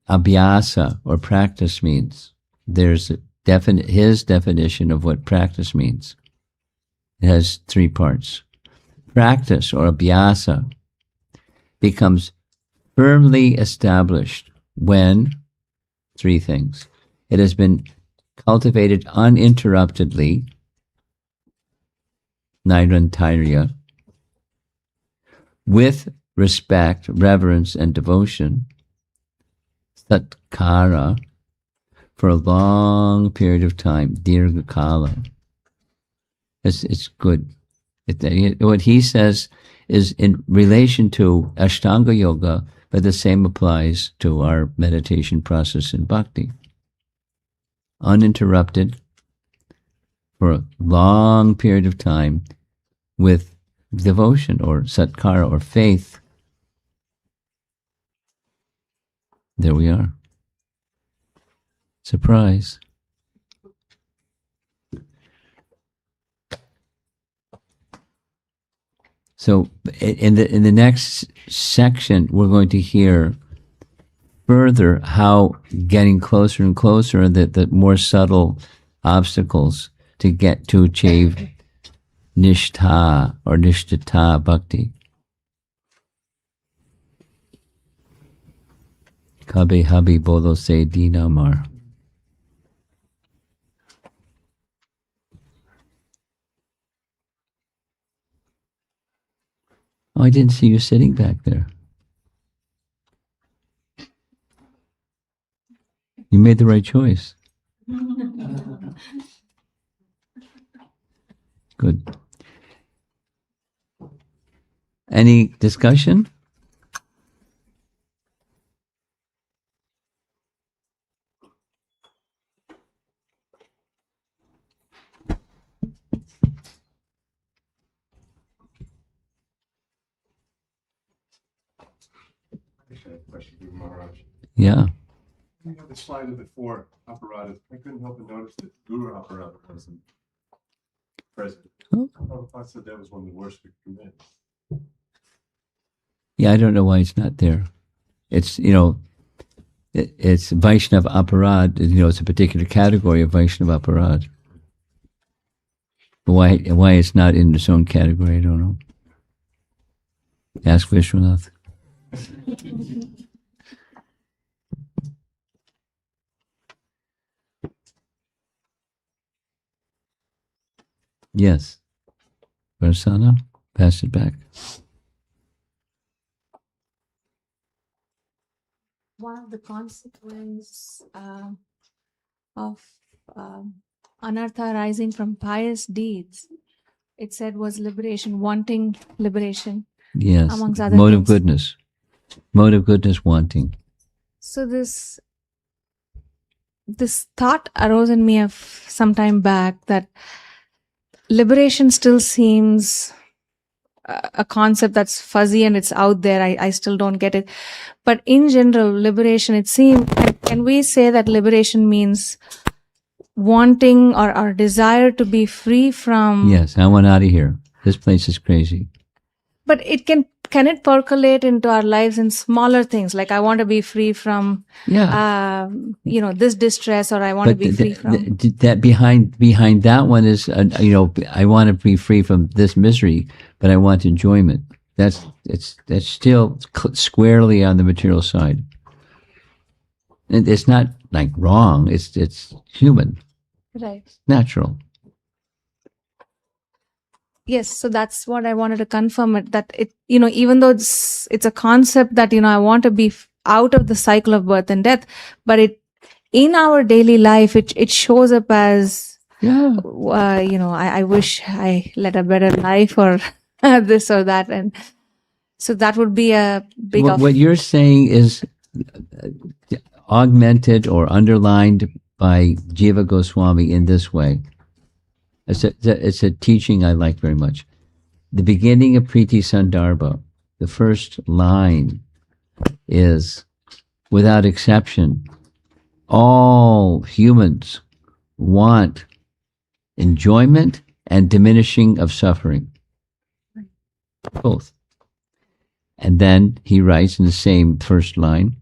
abhyasa or practice means. There's his definition of what practice means. It has 3 parts. Practice or abhyasa becomes firmly established when 3 things. It has been cultivated uninterruptedly, nairantarya, with respect, reverence, and devotion, satkara, for a long period of time, dirghakala. It's good. What he says is in relation to Ashtanga Yoga, but the same applies to our meditation process in Bhakti. Uninterrupted for a long period of time with devotion or satkara or faith. There we are. Surprise. So in the next section, we're going to hear further how getting closer and closer, the more subtle obstacles to get to achieve nishtha or nishtata bhakti. Kabe habi bolo se dinamar. Oh, I didn't see you sitting back there. You made the right choice. Good. Any discussion? Question for Maharaj. Yeah. We have the slide of the 4 apparatus. I couldn't help but notice that Guru apparatus wasn't present. Oh. I said that was one of the worst we could commit. Yeah, I don't know why it's not there. It's, it's Vaishnava aparad, it's a particular category of Vaishnava aparad. But why it's not in its own category, I don't know. Ask Vishwanath. Yes. Varsana, pass it back. One of the consequences of anartha arising from pious deeds, it said, was liberation, wanting liberation. Yes. Amongst other Mode of things. goodness. Mode of goodness wanting. So this this thought arose in me of some time back that liberation still seems a concept that's fuzzy and it's out there. I still don't get it. But in general, liberation, it seems, can we say that liberation means wanting or desire to be free from? Yes, I want out of here. This place is crazy. But it can it percolate into our lives in smaller things? Like I want to be free from, this distress, or I want to be free from. That behind that one is, I want to be free from this misery, but I want enjoyment. That's still squarely on the material side. And it's not like wrong. It's human, Right. natural. Yes, so that's what I wanted to confirm, that it, even though it's a concept that, I want to be out of the cycle of birth and death, but in our daily life, it shows up as, I wish I led a better life, or this or that. And so that would be a big... What you're saying is augmented or underlined by Jiva Goswami in this way. It's a teaching I like very much. The beginning of Priti Sandarbha, the first line is, without exception, all humans want enjoyment and diminishing of suffering. Both. And then he writes in the same first line,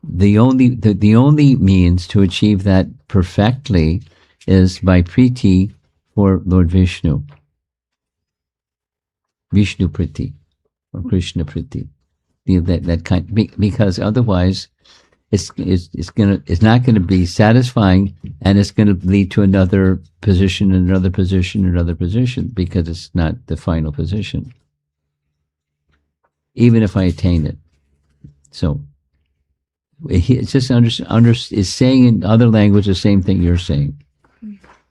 the only means to achieve that perfectly is by priti for Lord Vishnu. Vishnu priti or Krishna priti. That kind, because otherwise it's not going to be satisfying, and it's going to lead to another position, another position, another position, because it's not the final position. Even if I attain it. So it's just is saying in other language the same thing you're saying.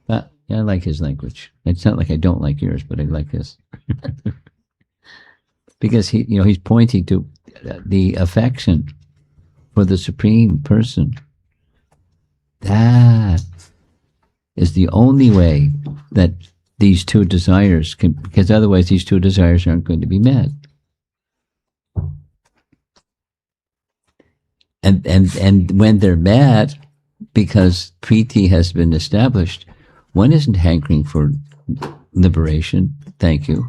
But I like his language. It's not like I don't like yours, but I like his. Because he's pointing to the affection for the Supreme Person. That is the only way that these two desires can, because otherwise these two desires aren't going to be met. And when they're met, because priti has been established, one isn't hankering for liberation. Thank you.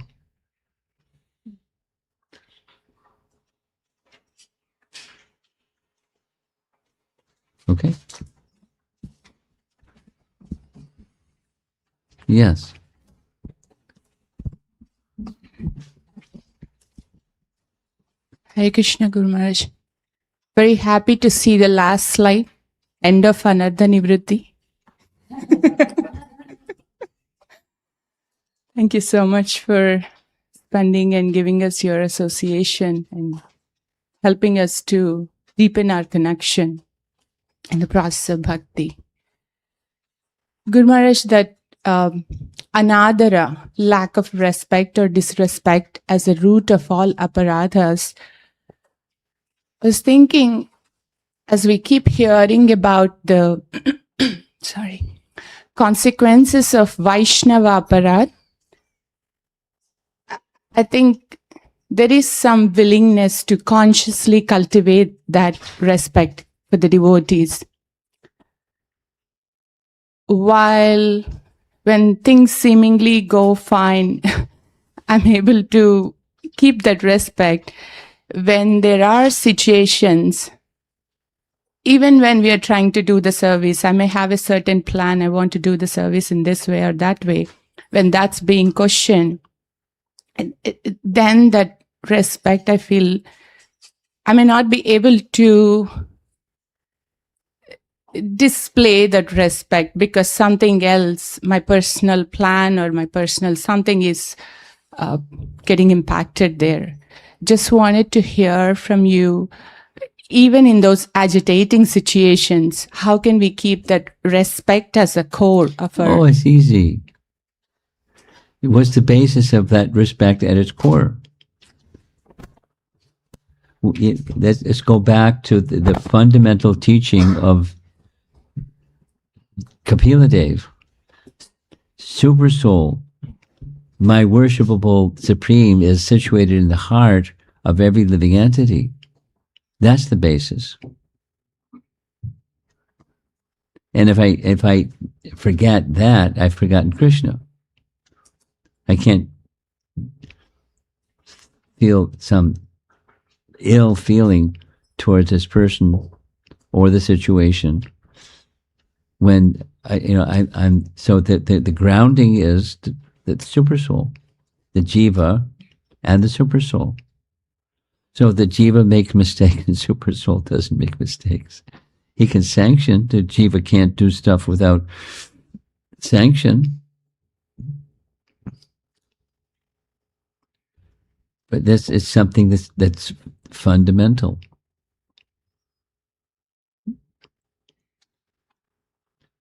Okay. Yes. Hare Krishna, Guru Maharaj. Very happy to see the last slide, end of Anardha Nivritti. Thank you so much for spending and giving us your association and helping us to deepen our connection in the process of bhakti. Guru Maharaj, that anadara, lack of respect or disrespect as a root of all aparadhas, I was thinking, as we keep hearing about the consequences of Vaishnava aparad, I think there is some willingness to consciously cultivate that respect for the devotees. While when things seemingly go fine, I'm able to keep that respect. When there are situations, even when we are trying to do the service, I may have a certain plan, I want to do the service in this way or that way. When that's being questioned, then that respect, I feel, I may not be able to display that respect because something else, my personal plan or my personal something is getting impacted there. Just wanted to hear from you, even in those agitating situations, how can we keep that respect as a core of our... Oh, it's easy. What's the basis of that respect at its core? Let's go back to the fundamental teaching of Kapila Dev, super soul, my worshipable supreme is situated in the heart of every living entity. That's the basis. And if I forget that, I've forgotten Krishna. I can't feel some ill feeling towards this person or the situation when I'm so that the grounding is the super soul, the jiva, and the super soul. So the jiva makes mistakes and super soul doesn't make mistakes. He can sanction. The jiva can't do stuff without sanction. But this is something that's fundamental.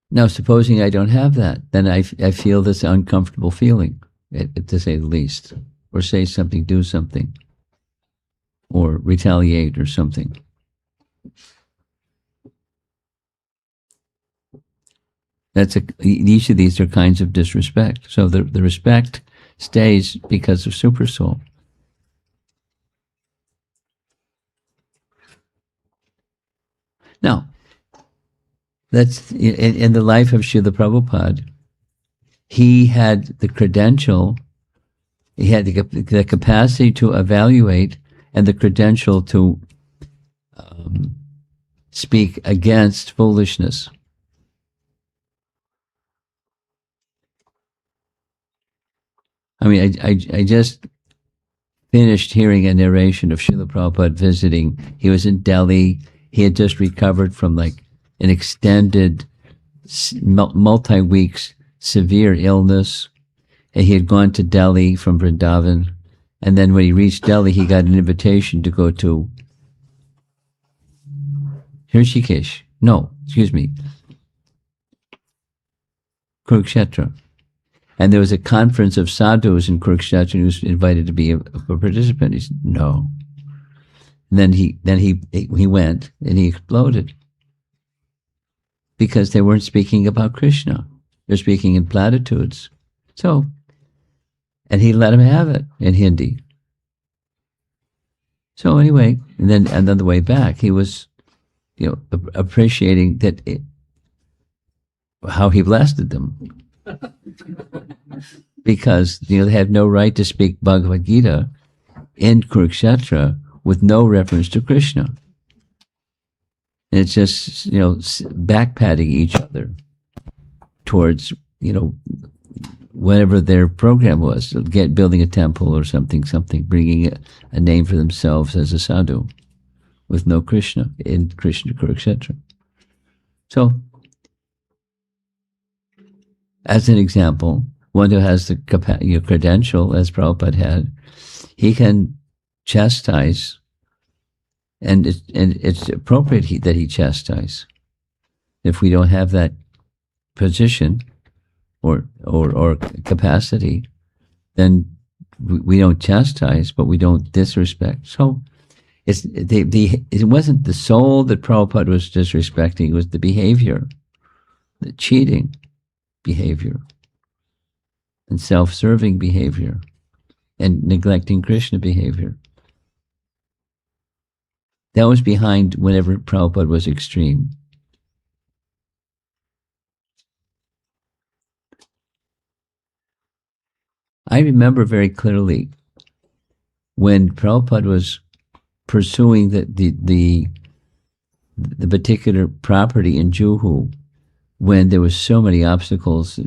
Now, supposing I don't have that, then I feel this uncomfortable feeling, to say the least, or say something, do something, or retaliate or something. Each of these are kinds of disrespect. So the respect stays because of super soul. Now, that's in the life of Srila Prabhupada. He had the credential, he had the capacity to evaluate and the credential to speak against foolishness. I mean, I just finished hearing a narration of Srila Prabhupada visiting. He was in Delhi. He had just recovered from like an extended multi-weeks severe illness. And he had gone to Delhi from Vrindavan. And then when he reached Delhi, he got an invitation to go to Rishikesh. No, excuse me. Kurukshetra. And there was a conference of sadhus in Kurukshetra, and he was invited to be a participant. He said, no. And then he went, and he exploded. Because they weren't speaking about Krishna. They're speaking in platitudes. So, and he let him have it in Hindi. So anyway, and then on the way back, he was, appreciating that how he blasted them. Because they had no right to speak Bhagavad Gita in Kurukshetra with no reference to Krishna. And it's just backpatting each other towards whatever their program was, building a temple or something, bringing a name for themselves as a sadhu with no Krishna in Krishna Kurukshetra. So, as an example, one who has the credential, as Prabhupada had, he can chastise, and it's appropriate that he chastise. If we don't have that position or capacity, then we don't chastise, but we don't disrespect. So it wasn't the soul that Prabhupada was disrespecting; it was the behavior, the cheating behavior, and self-serving behavior, and neglecting Krishna behavior. That was behind whenever Prabhupada was extreme. I remember very clearly when Prabhupada was pursuing the particular property in Juhu, when there were so many obstacles,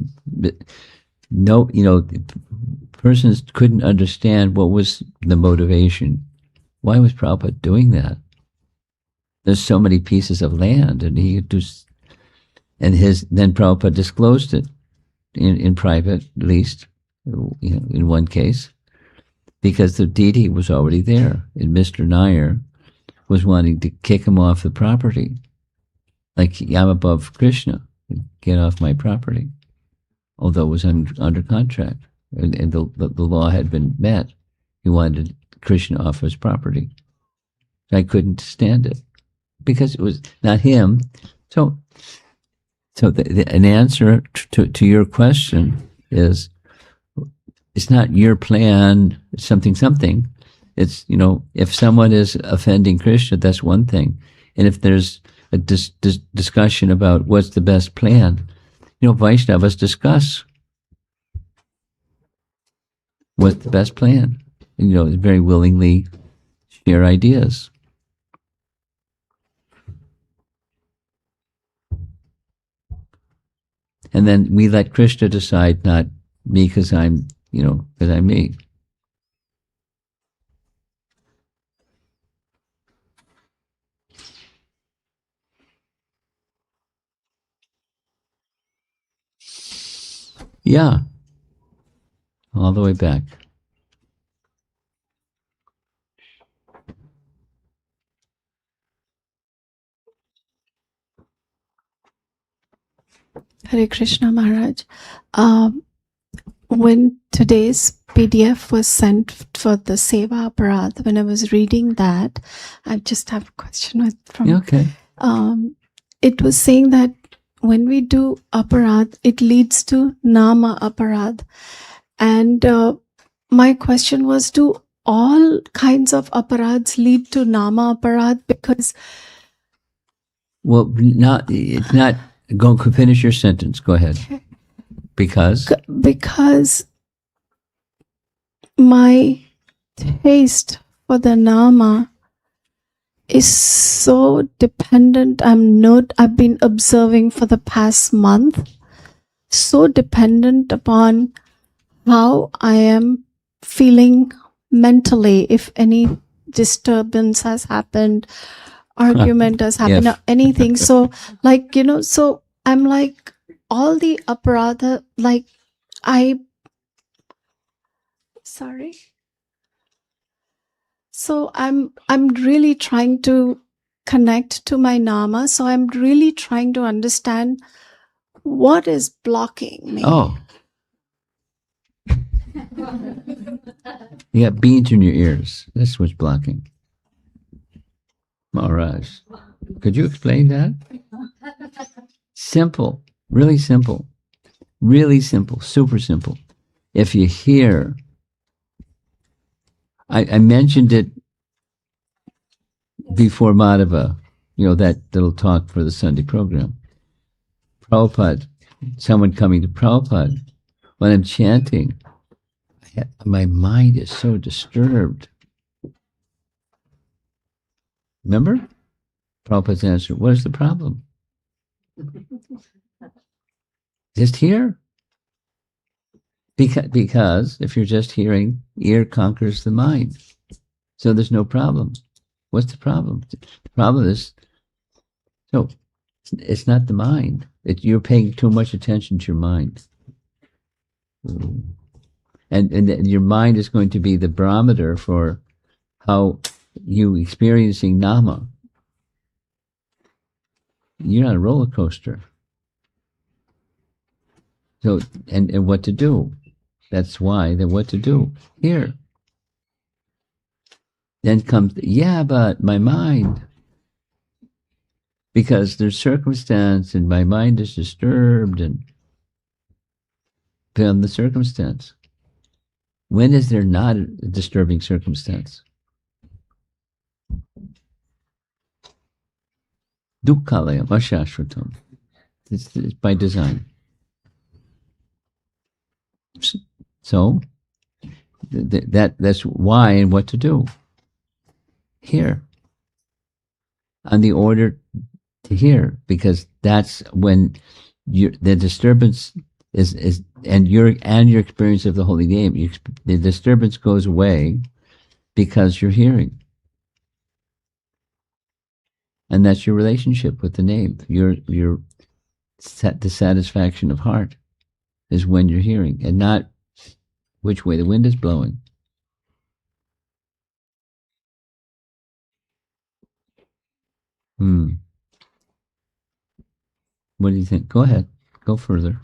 persons couldn't understand what was the motivation. Why was Prabhupada doing that? There's so many pieces of land, and then Prabhupada disclosed it in private, at least, in one case, because the deity was already there, and Mr. Nair was wanting to kick him off the property. Like, I'm above Krishna, get off my property, although it was under contract, and the law had been met. He wanted Krishna off his property. I couldn't stand it, because it was not him. So So an answer to your question is, it's not your plan, something. It's, if someone is offending Krishna, that's one thing. And if there's a discussion about what's the best plan, Vaishnavas discuss what's the best plan. And, very willingly share ideas. And then we let Krishna decide, not me because I'm me. Yeah. All the way back. Hare Krishna Maharaj. When today's PDF was sent for the Seva Aparadh, when I was reading that, I just have a question from. Okay. It was saying that when we do Aparadh, it leads to Nama Aparadh. And my question was, do all kinds of Aparadhs lead to Nama Aparadh? Because. Well, it's not. Go finish your sentence. Go ahead. Okay. Because my taste for the Nama is so dependent. I've been observing for the past month, so dependent upon how I am feeling mentally. If any disturbance has happened, argument has happened, Yes. or anything. So so I'm like, all the aparadha, so I'm really trying to connect to my Nama. So I'm really trying to understand what is blocking me. Oh. You got beans in your ears. That's what's blocking. Maharaj, could you explain that? Simple. Really simple. Really simple. Super simple. If you hear, I mentioned it before Madhava, that little talk for the Sunday program. Prabhupada, someone coming to Prabhupada, when I'm chanting, my mind is so disturbed. Remember? Prabhupada's answer, what is the problem? Just hear. Because if you're just hearing, ear conquers the mind. So there's no problem. What's the problem? The problem is, it's not the mind. You're paying too much attention to your mind. And your mind is going to be the barometer for how you experiencing Nama. You're on a roller coaster. So, and what to do? That's why, then what to do? Here. Then comes, but my mind. Because there's circumstance and my mind is disturbed and beyond the circumstance. When is there not a disturbing circumstance? Dukkhalayam ashashvatam. It's by design. So that's why and what to do. Hear. On the order to hear, because that's when the disturbance is and your experience of the holy name, the disturbance goes away because you're hearing. And that's your relationship with the name. The satisfaction of heart is when you're hearing, and not which way the wind is blowing. What do you think? Go ahead. Go further.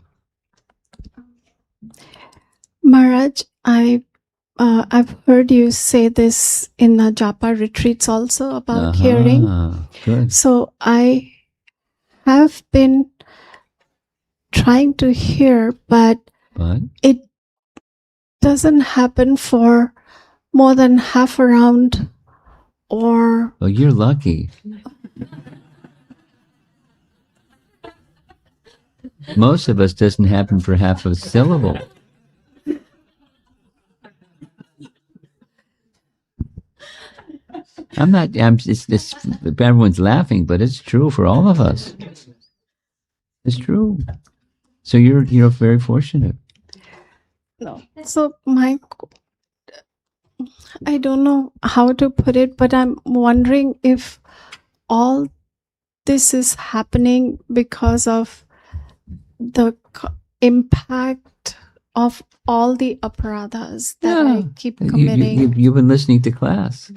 Maharaj, I've heard you say this in the japa retreats also about hearing. Good. So I have been trying to hear, but But it doesn't happen for more than half a round or well, you're lucky. Most of us doesn't happen for half a syllable. I'm not. It's. Everyone's laughing, but it's true for all of us. It's true. So you're very fortunate. no. So I don't know how to put it, but I'm wondering if all this is happening because of the impact of all the aparadhas that I keep committing. You've been listening to class.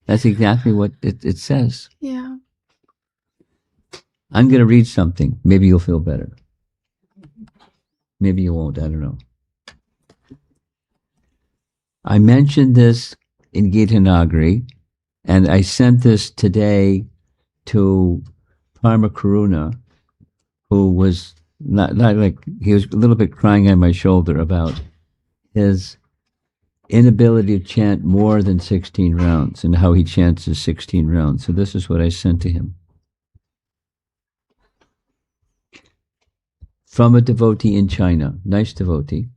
That's exactly what it says. Yeah. I'm going to read something. Maybe you'll feel better. Maybe you won't. I don't know. I mentioned this in Gita Nagari, and I sent this today to Parma Karuna, who was not like, he was a little bit crying on my shoulder about his inability to chant more than 16 rounds and how he chants his 16 rounds. So this is what I sent to him. From a devotee in China, nice devotee.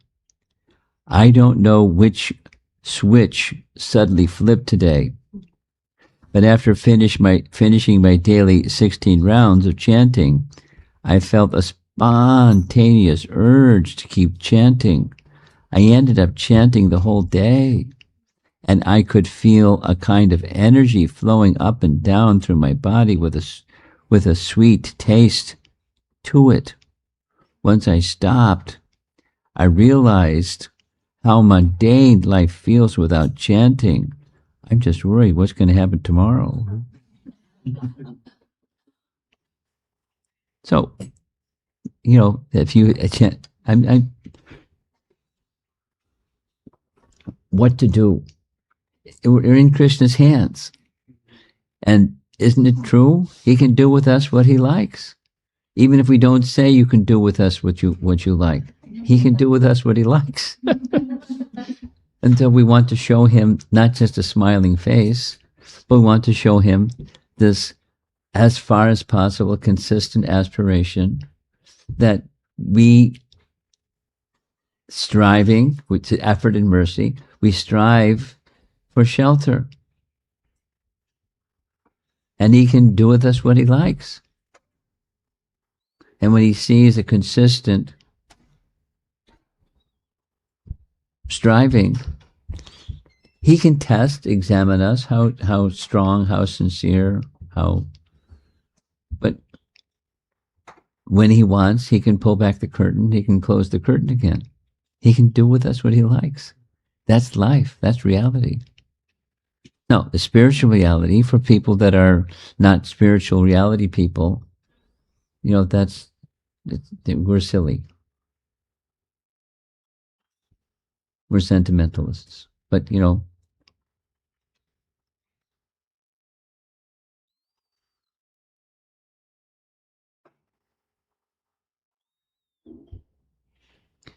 I don't know which switch suddenly flipped today, but after finishing my daily 16 rounds of chanting, I felt a spontaneous urge to keep chanting. I ended up chanting the whole day, and I could feel a kind of energy flowing up and down through my body with a sweet taste to it. Once I stopped, I realized how mundane life feels without chanting. I'm just worried what's going to happen tomorrow. So, if you chant, what to do? We're in Krishna's hands. And isn't it true? He can do with us what he likes. Even if we don't say you can do with us what you like. He can do with us what he likes. Until we want to show him not just a smiling face, but we want to show him this, as far as possible, consistent aspiration that we striving with effort and mercy, we strive for shelter. And he can do with us what he likes. And when he sees a consistent striving, he can examine us, how strong, how sincere, but when he wants, he can pull back the curtain, he can close the curtain again. He can do with us what he likes. That's life, that's reality. No, the spiritual reality for people that are not spiritual reality people, we're silly. We're sentimentalists. But,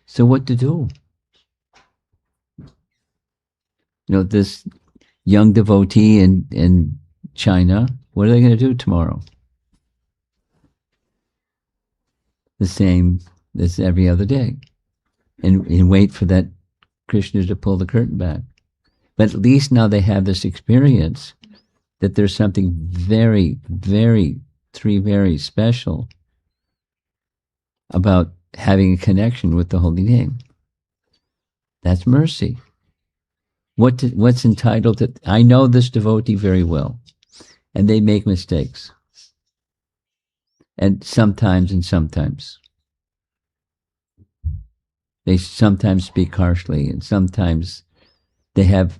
so what to do? This young devotee in China, what are they going to do tomorrow? The same as every other day. And wait for that Krishna to pull the curtain back. But at least now they have this experience that there's something very, very special about having a connection with the holy name. That's mercy. What's entitled to... I know this devotee very well, and they make mistakes. And sometimes. They sometimes speak harshly, and sometimes they have,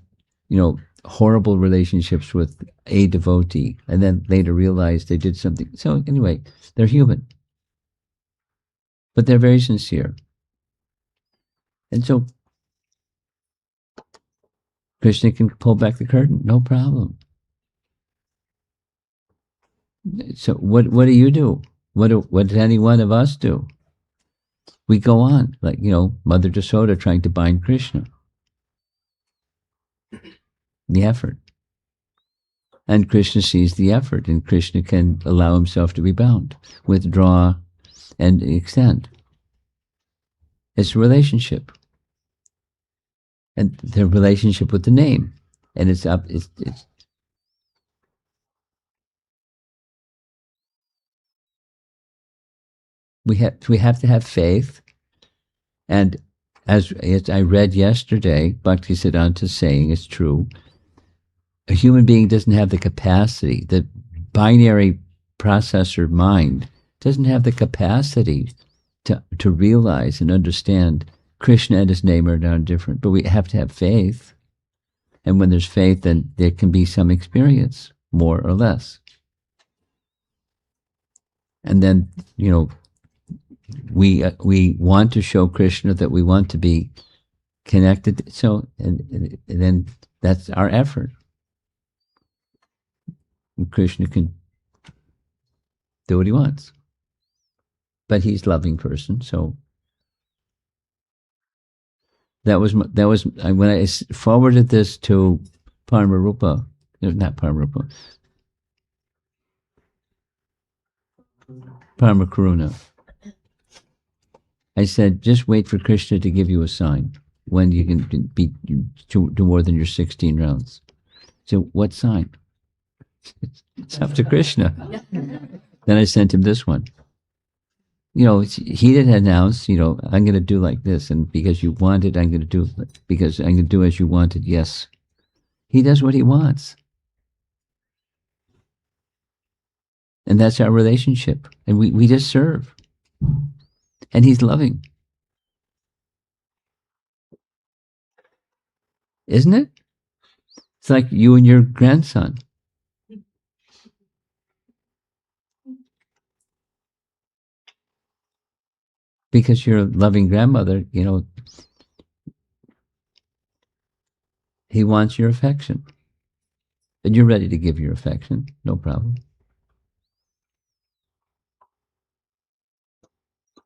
horrible relationships with a devotee, and then later realize they did something. So anyway, they're human. But they're very sincere. And so Krishna can pull back the curtain, no problem. So what do you do? What does any one of us do? We go on, like, Mother Jasoda trying to bind Krishna. The effort. And Krishna sees the effort, and Krishna can allow himself to be bound, withdraw, and extend. It's a relationship. And the relationship with the name. And it's we have to have faith. And as I read yesterday, Bhaktisiddhanta saying it's true, a human being doesn't have the capacity, the binary processor mind doesn't have the capacity to realize and understand Krishna and his name are not different. But we have to have faith. And when there's faith, then there can be some experience, more or less. And then, we want to show Krishna that we want to be connected. So, and then that's our effort. And Krishna can do what he wants. But he's a loving person, so that was when I forwarded this to Paramarupa, not Paramarupa, Paramakaruna. I said, just wait for Krishna to give you a sign when you can be do more than your 16 rounds. So what sign? It's up to Krishna. Then I sent him this one. He didn't announce, I'm going to do like this, and because you want it, I'm going to do it, because I'm going to do as you want it. Yes. He does what he wants. And that's our relationship. And we just serve. And he's loving. Isn't it? It's like you and your grandson. Because you're a loving grandmother, he wants your affection. And you're ready to give your affection, no problem.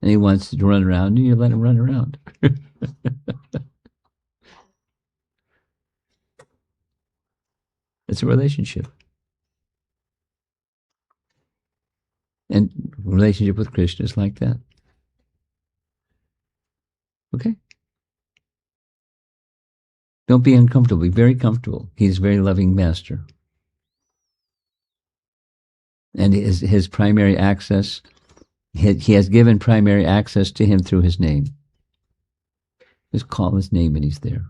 And he wants to run around, and you let him run around. It's a relationship. And relationship with Krishna is like that. Okay? Don't be uncomfortable. Be very comfortable. He's a very loving master. And his primary access, he has given primary access to him through his name. Just call his name and he's there.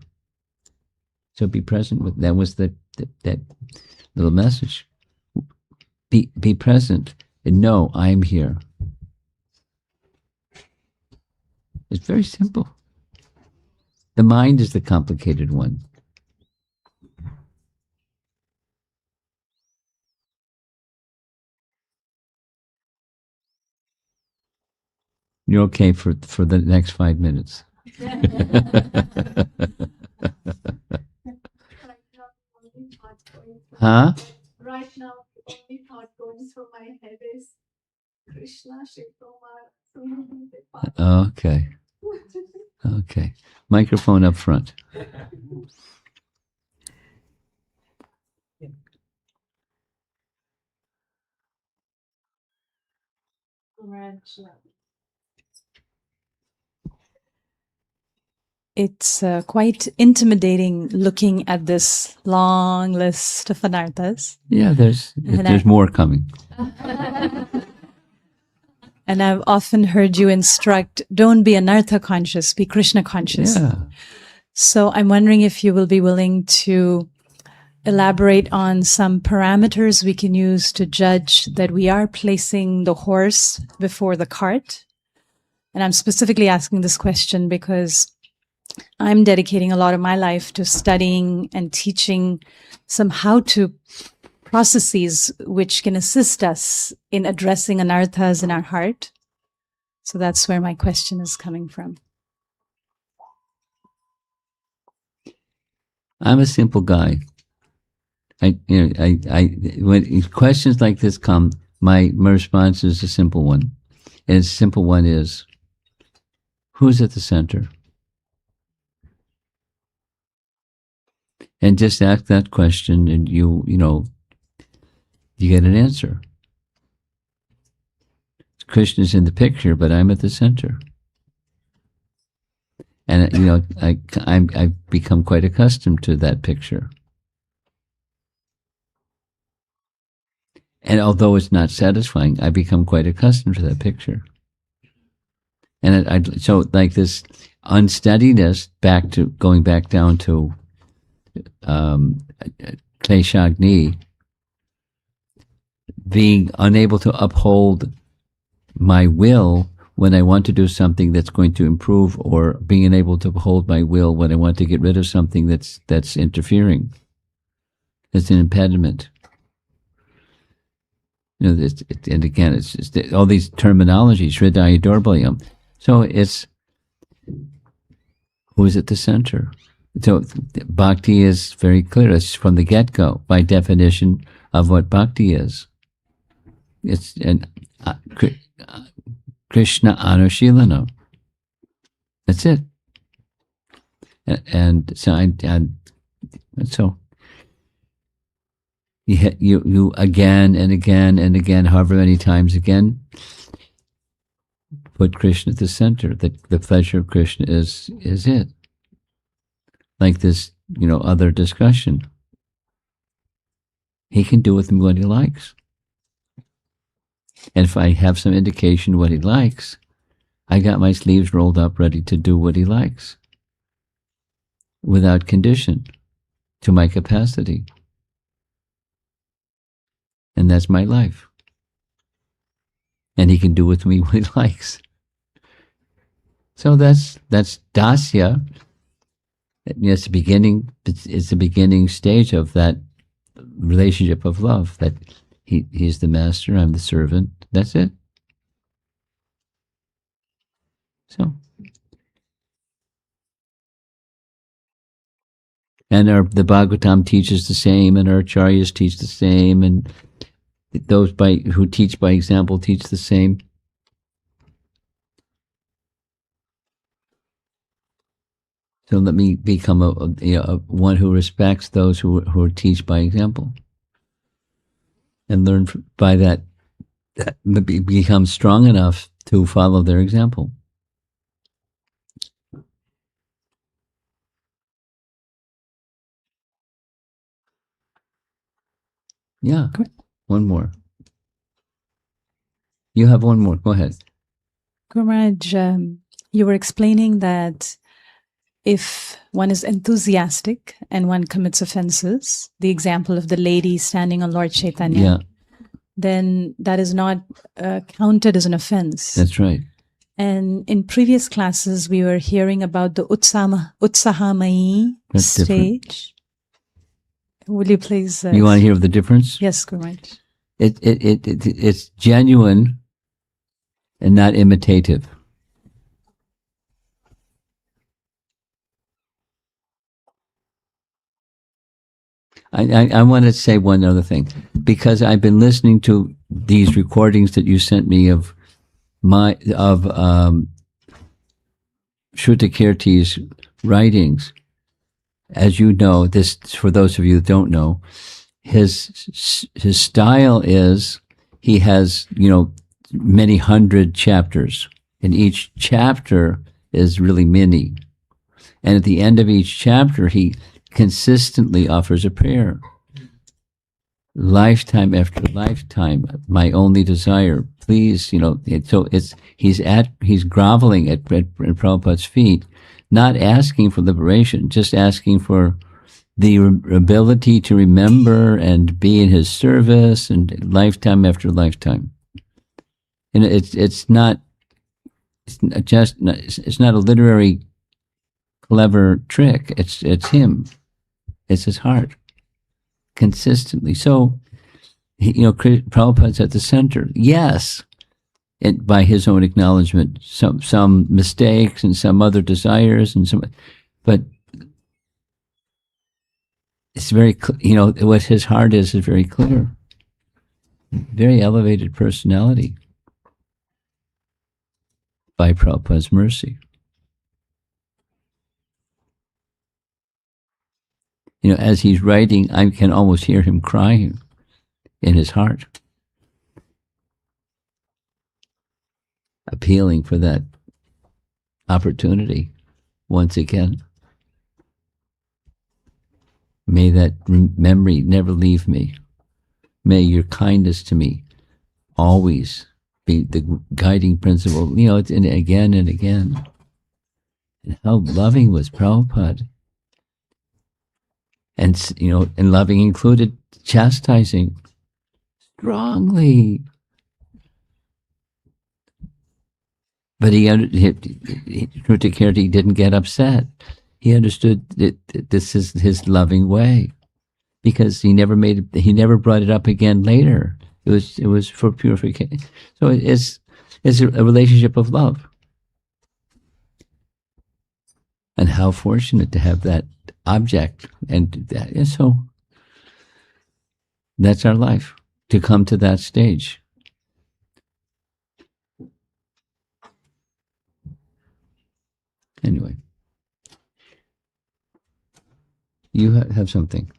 So be present with, that was that little message. Be present and know I'm here. It's very simple. The mind is the complicated one. You're okay for the next 5 minutes. Huh? Right now, the only thought going through my head is Krishna, Shiv Okay. Okay. Microphone up front. It's quite intimidating looking at this long list of anarthas. Yeah, there's more coming. And I've often heard you instruct, don't be anartha conscious, be Krishna conscious. Yeah. So I'm wondering if you will be willing to elaborate on some parameters we can use to judge that we are placing the horse before the cart. And I'm specifically asking this question because I'm dedicating a lot of my life to studying and teaching some how-to processes which can assist us in addressing anarthas in our heart. So that's where my question is coming from. I'm a simple guy. When questions like this come, my response is a simple one. And a simple one is, Who's at the center? And just ask that question, and you get an answer. Krishna's in the picture, but I'm at the center. And I've become quite accustomed to that picture. And although it's not satisfying, I become quite accustomed to that picture. And so like this unsteadiness, going back down to Kleshagni, being unable to uphold my will when I want to do something that's going to improve, or being unable to uphold my will when I want to get rid of something that's interfering. It's an impediment. And again, it's just all these terminologies, Hridaya Dorbalyam. So it's who's at the center. So bhakti is very clear. It's from the get-go, by definition of what bhakti is. It's Krishna Anushilana. That's it. And so you again and again and again, however many times again, put Krishna at the center. The pleasure of Krishna is it. Like this, other discussion. He can do with me what he likes. And if I have some indication what he likes, I got my sleeves rolled up ready to do what he likes. Without condition, to my capacity. And that's my life. And he can do with me what he likes. So that's dasya. It's the beginning. It's the beginning stage of that relationship of love. That he's the master, I'm the servant. That's it. So, and the Bhagavatam teaches the same, and our acharyas teach the same, and those who teach by example teach the same. So let me become a one who respects those who teach by example, and learn by that become strong enough to follow their example. Yeah, one more. You have one more. Go ahead. Guru Maharaj, you were explaining that if one is enthusiastic and one commits offenses, the example of the lady standing on Lord Chaitanya, then that is not counted as an offense. That's right. And in previous classes, we were hearing about the Utsahamai stage. Will you please? You want to hear the difference? Yes, Guru Maharaj. It's genuine and not imitative. I want to say one other thing, because I've been listening to these recordings that you sent me of Shrutakirti's writings. As you know, this, for those of you that don't know, his style is, he has many hundred chapters, and each chapter is really mini. And at the end of each chapter, he consistently offers a prayer. Lifetime after lifetime, my only desire, please, so he's groveling at Prabhupada's feet, not asking for liberation, just asking for the ability to remember and be in his service, and lifetime after lifetime. And it's not a literary clever trick. It's him. It's his heart, consistently. So, Prabhupada's at the center. Yes, by his own acknowledgement, some mistakes and some other desires but it's very, what his heart is very clear. Very elevated personality by Prabhupada's mercy. as he's writing, I can almost hear him crying in his heart, appealing for that opportunity once again. May that memory never leave me. May your kindness to me always be the guiding principle, it's again and again. And how loving was Prabhupada. And, and loving included chastising strongly. But Rutikirti didn't get upset. He understood that this is his loving way, because he never brought it up again later. It was for purification. So it's a relationship of love. And how fortunate to have that object, and so that's our life, to come to that stage. Anyway, you have something.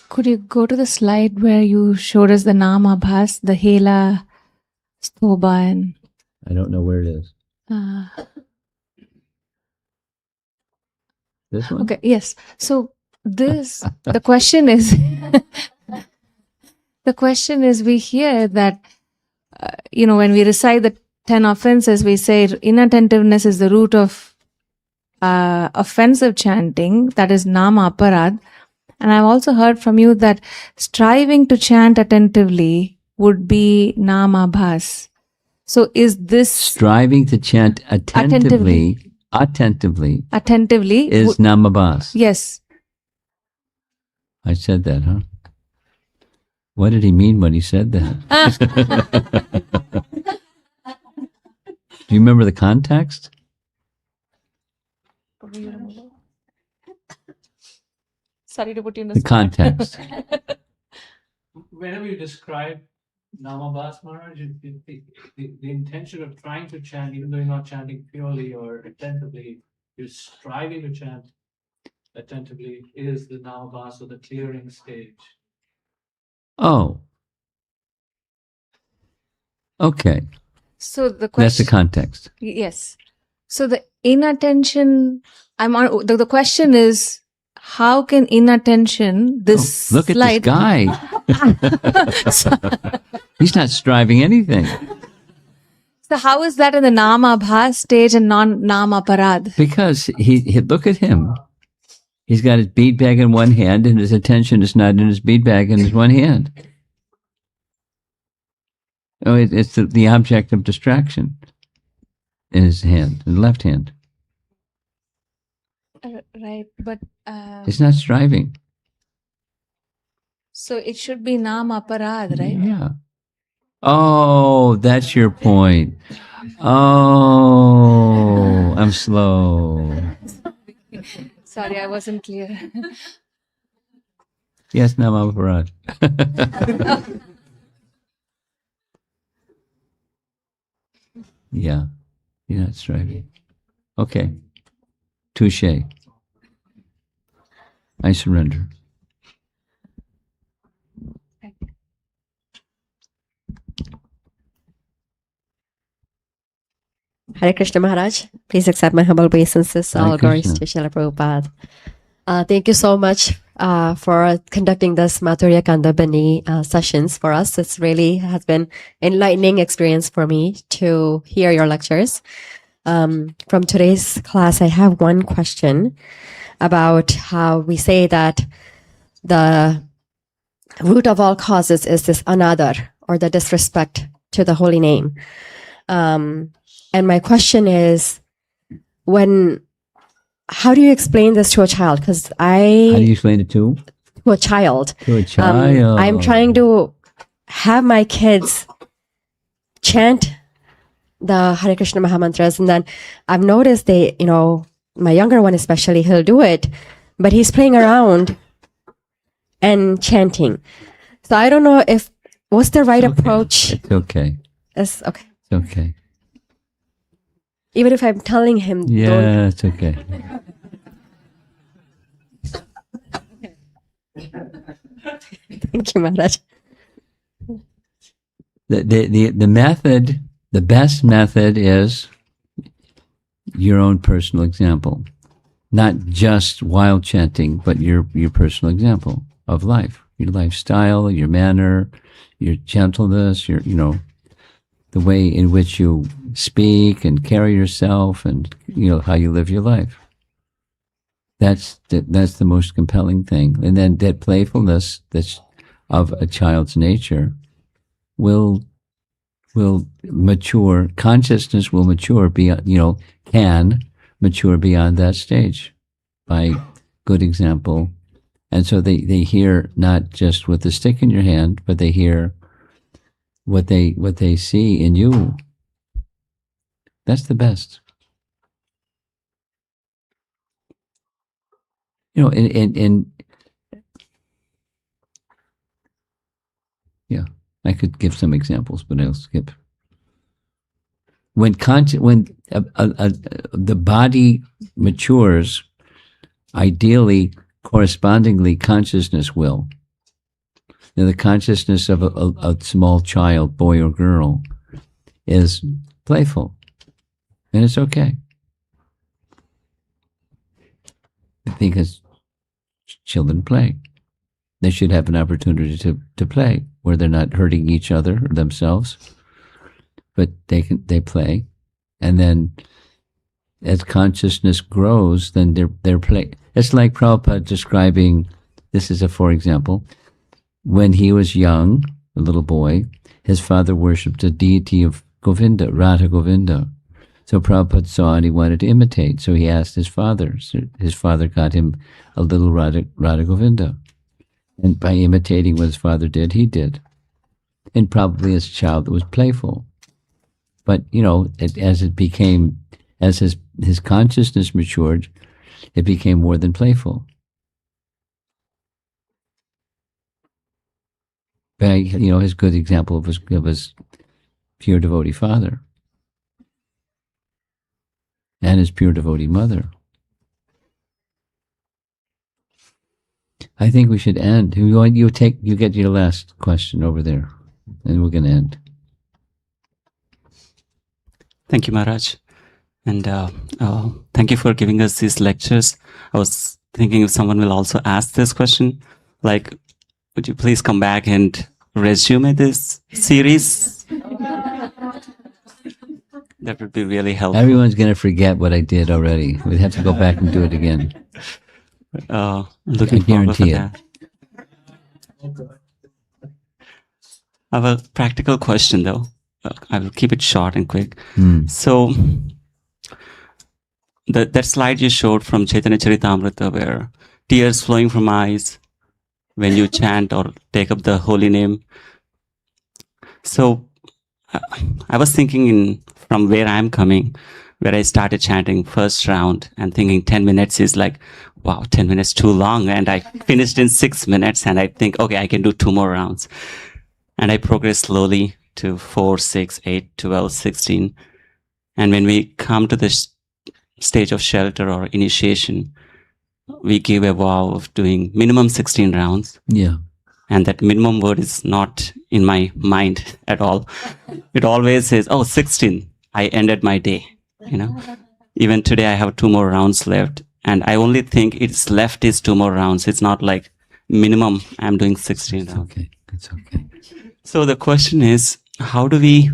Could you go to the slide where you showed us the Nama Bhas, the Hela, Stoba, and I don't know where it is. This one? okay, yes. So the question is, we hear that, when we recite the 10 offenses, we say inattentiveness is the root of offensive chanting, that is Nama Aparad. And I've also heard from you that striving to chant attentively would be Nama Bhas. So is this striving to chant attentively is Namabhas? Yes. I said that, huh? What did he mean when he said that? Do you remember the context? Sorry to put you in The context. Whenever you describe Namabhas Maharaj, the intention of trying to chant, even though you're not chanting purely or attentively, you're striving to chant attentively, is the Namabhas, or the clearing stage. Oh. Okay. So the question, That's the context. yes. So the inattention, the question is, how can inattention, this Look at slide, this guy. He's not striving anything. so how is that in the Nama Bhas stage and non-Nama Parad? Because he look at him. He's got his bead bag in one hand, and his attention is not in his bead bag in his one hand. Oh, it's the object of distraction in his hand, in the left hand. Right, but It's not striving. so it should be Nama Parad, right? Yeah. Oh, that's your point. Oh, I'm slow. Sorry, I wasn't clear. Yes, Namaparad. Yeah, you're not striving. Okay. Touche. I surrender. Hare Krishna Maharaj, please accept my humble obeisances. Hare All glories Krishna. to Srila Prabhupada. Thank you so much for conducting this Madhurya Kadambini sessions for us. It's really has been enlightening experience for me to hear your lectures. From today's class, I have one question about how we say that the root of all causes is this another, or the disrespect to the holy name. And my question is, how do you explain this to a child? Because How do you explain it to? To a child. To a child. I'm trying to have my kids chant the Hare Krishna Mahamantras, and then I've noticed my younger one especially, he'll do it, but he's playing around and chanting. So I don't know what's the right approach. It's okay. It's okay. It's okay. Even if I'm telling him, Yeah, it's okay. Thank you, Maharaj. The method, the best method is your own personal example. Not just while chanting, but your personal example of life, your lifestyle, your manner, your gentleness, your, the way in which you speak and carry yourself, and, how you live your life. That's the most compelling thing. And then that playfulness that's of a child's nature will mature. Consciousness will mature beyond, can mature beyond that stage by good example. And so they hear not just with the stick in your hand, but they hear what they see in you. That's the best. And yeah, I could give some examples, but I'll skip. When the body matures, ideally, correspondingly, consciousness will. Now, the consciousness of a small child, boy or girl, is playful, and it's okay, because children play. They should have an opportunity to play where they're not hurting each other or themselves, but they play, and then as consciousness grows, then they're play. It's like Prabhupada describing. This is for example. When he was young, a little boy, his father worshipped a deity of Govinda, Radha Govinda. So Prabhupada saw and he wanted to imitate. So he asked his father. So his father got him a little Radha Govinda. And by imitating what his father did, he did. And probably as a child, it was playful. But, as his consciousness matured, it became more than playful. By, his good example of his pure devotee father and his pure devotee mother. I think we should end. You get your last question over there, and we're going to end. Thank you, Maharaj. And thank you for giving us these lectures. I was thinking if someone will also ask this question, like, would you please come back and resume this series? That would be really helpful. Everyone's going to forget what I did already. We'd have to go back and do it again. Looking forward for guarantee that. I have a practical question, though. I will keep it short and quick. So, that slide you showed from Chaitanya Charitamrita, where tears flowing from eyes when you chant or take up the holy name. So, I was thinking from where I'm coming, where I started chanting first round and thinking 10 minutes is like, wow, 10 minutes too long. And I finished in 6 minutes and I think, okay, I can do 2 more rounds. And I progressed slowly to 4, 6, 8, 12, 16. And when we come to this stage of shelter or initiation, we give a vow of doing minimum 16 rounds. Yeah. And that minimum word is not in my mind at all. It always says, oh, 16, I ended my day. Even today I have 2 more rounds left. And I only think it's left is 2 more rounds. It's not like minimum I'm doing 16 rounds. Okay, it's okay. So the question is, how do we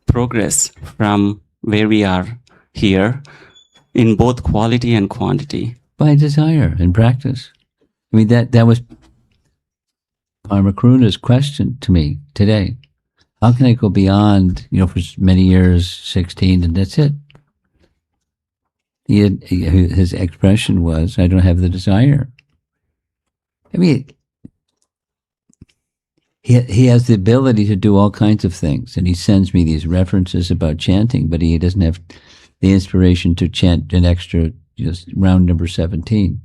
progress from where we are here in both quality and quantity? By desire and practice. I mean, that was Paramakuruna's question to me today. How can I go beyond, for many years, 16, and that's it? His expression was, I don't have the desire. I mean, he has the ability to do all kinds of things, and he sends me these references about chanting, but he doesn't have the inspiration to chant an extra, just round number 17.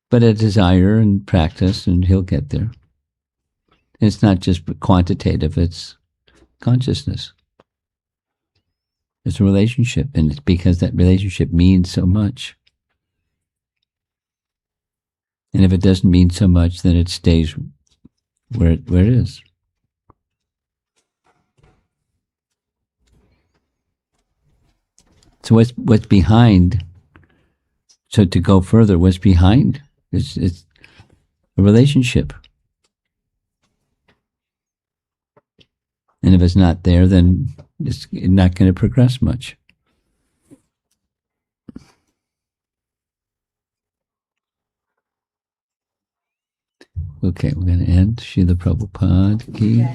But a desire and practice, and he'll get there. And it's not just quantitative, it's consciousness. It's a relationship, and it's because that relationship means so much. And if it doesn't mean so much, then it stays where it is. So what's behind? So to go further, what's behind? It's a relationship. And if it's not there, then it's not going to progress much. Okay, we're going to end. Srila Prabhupada ki.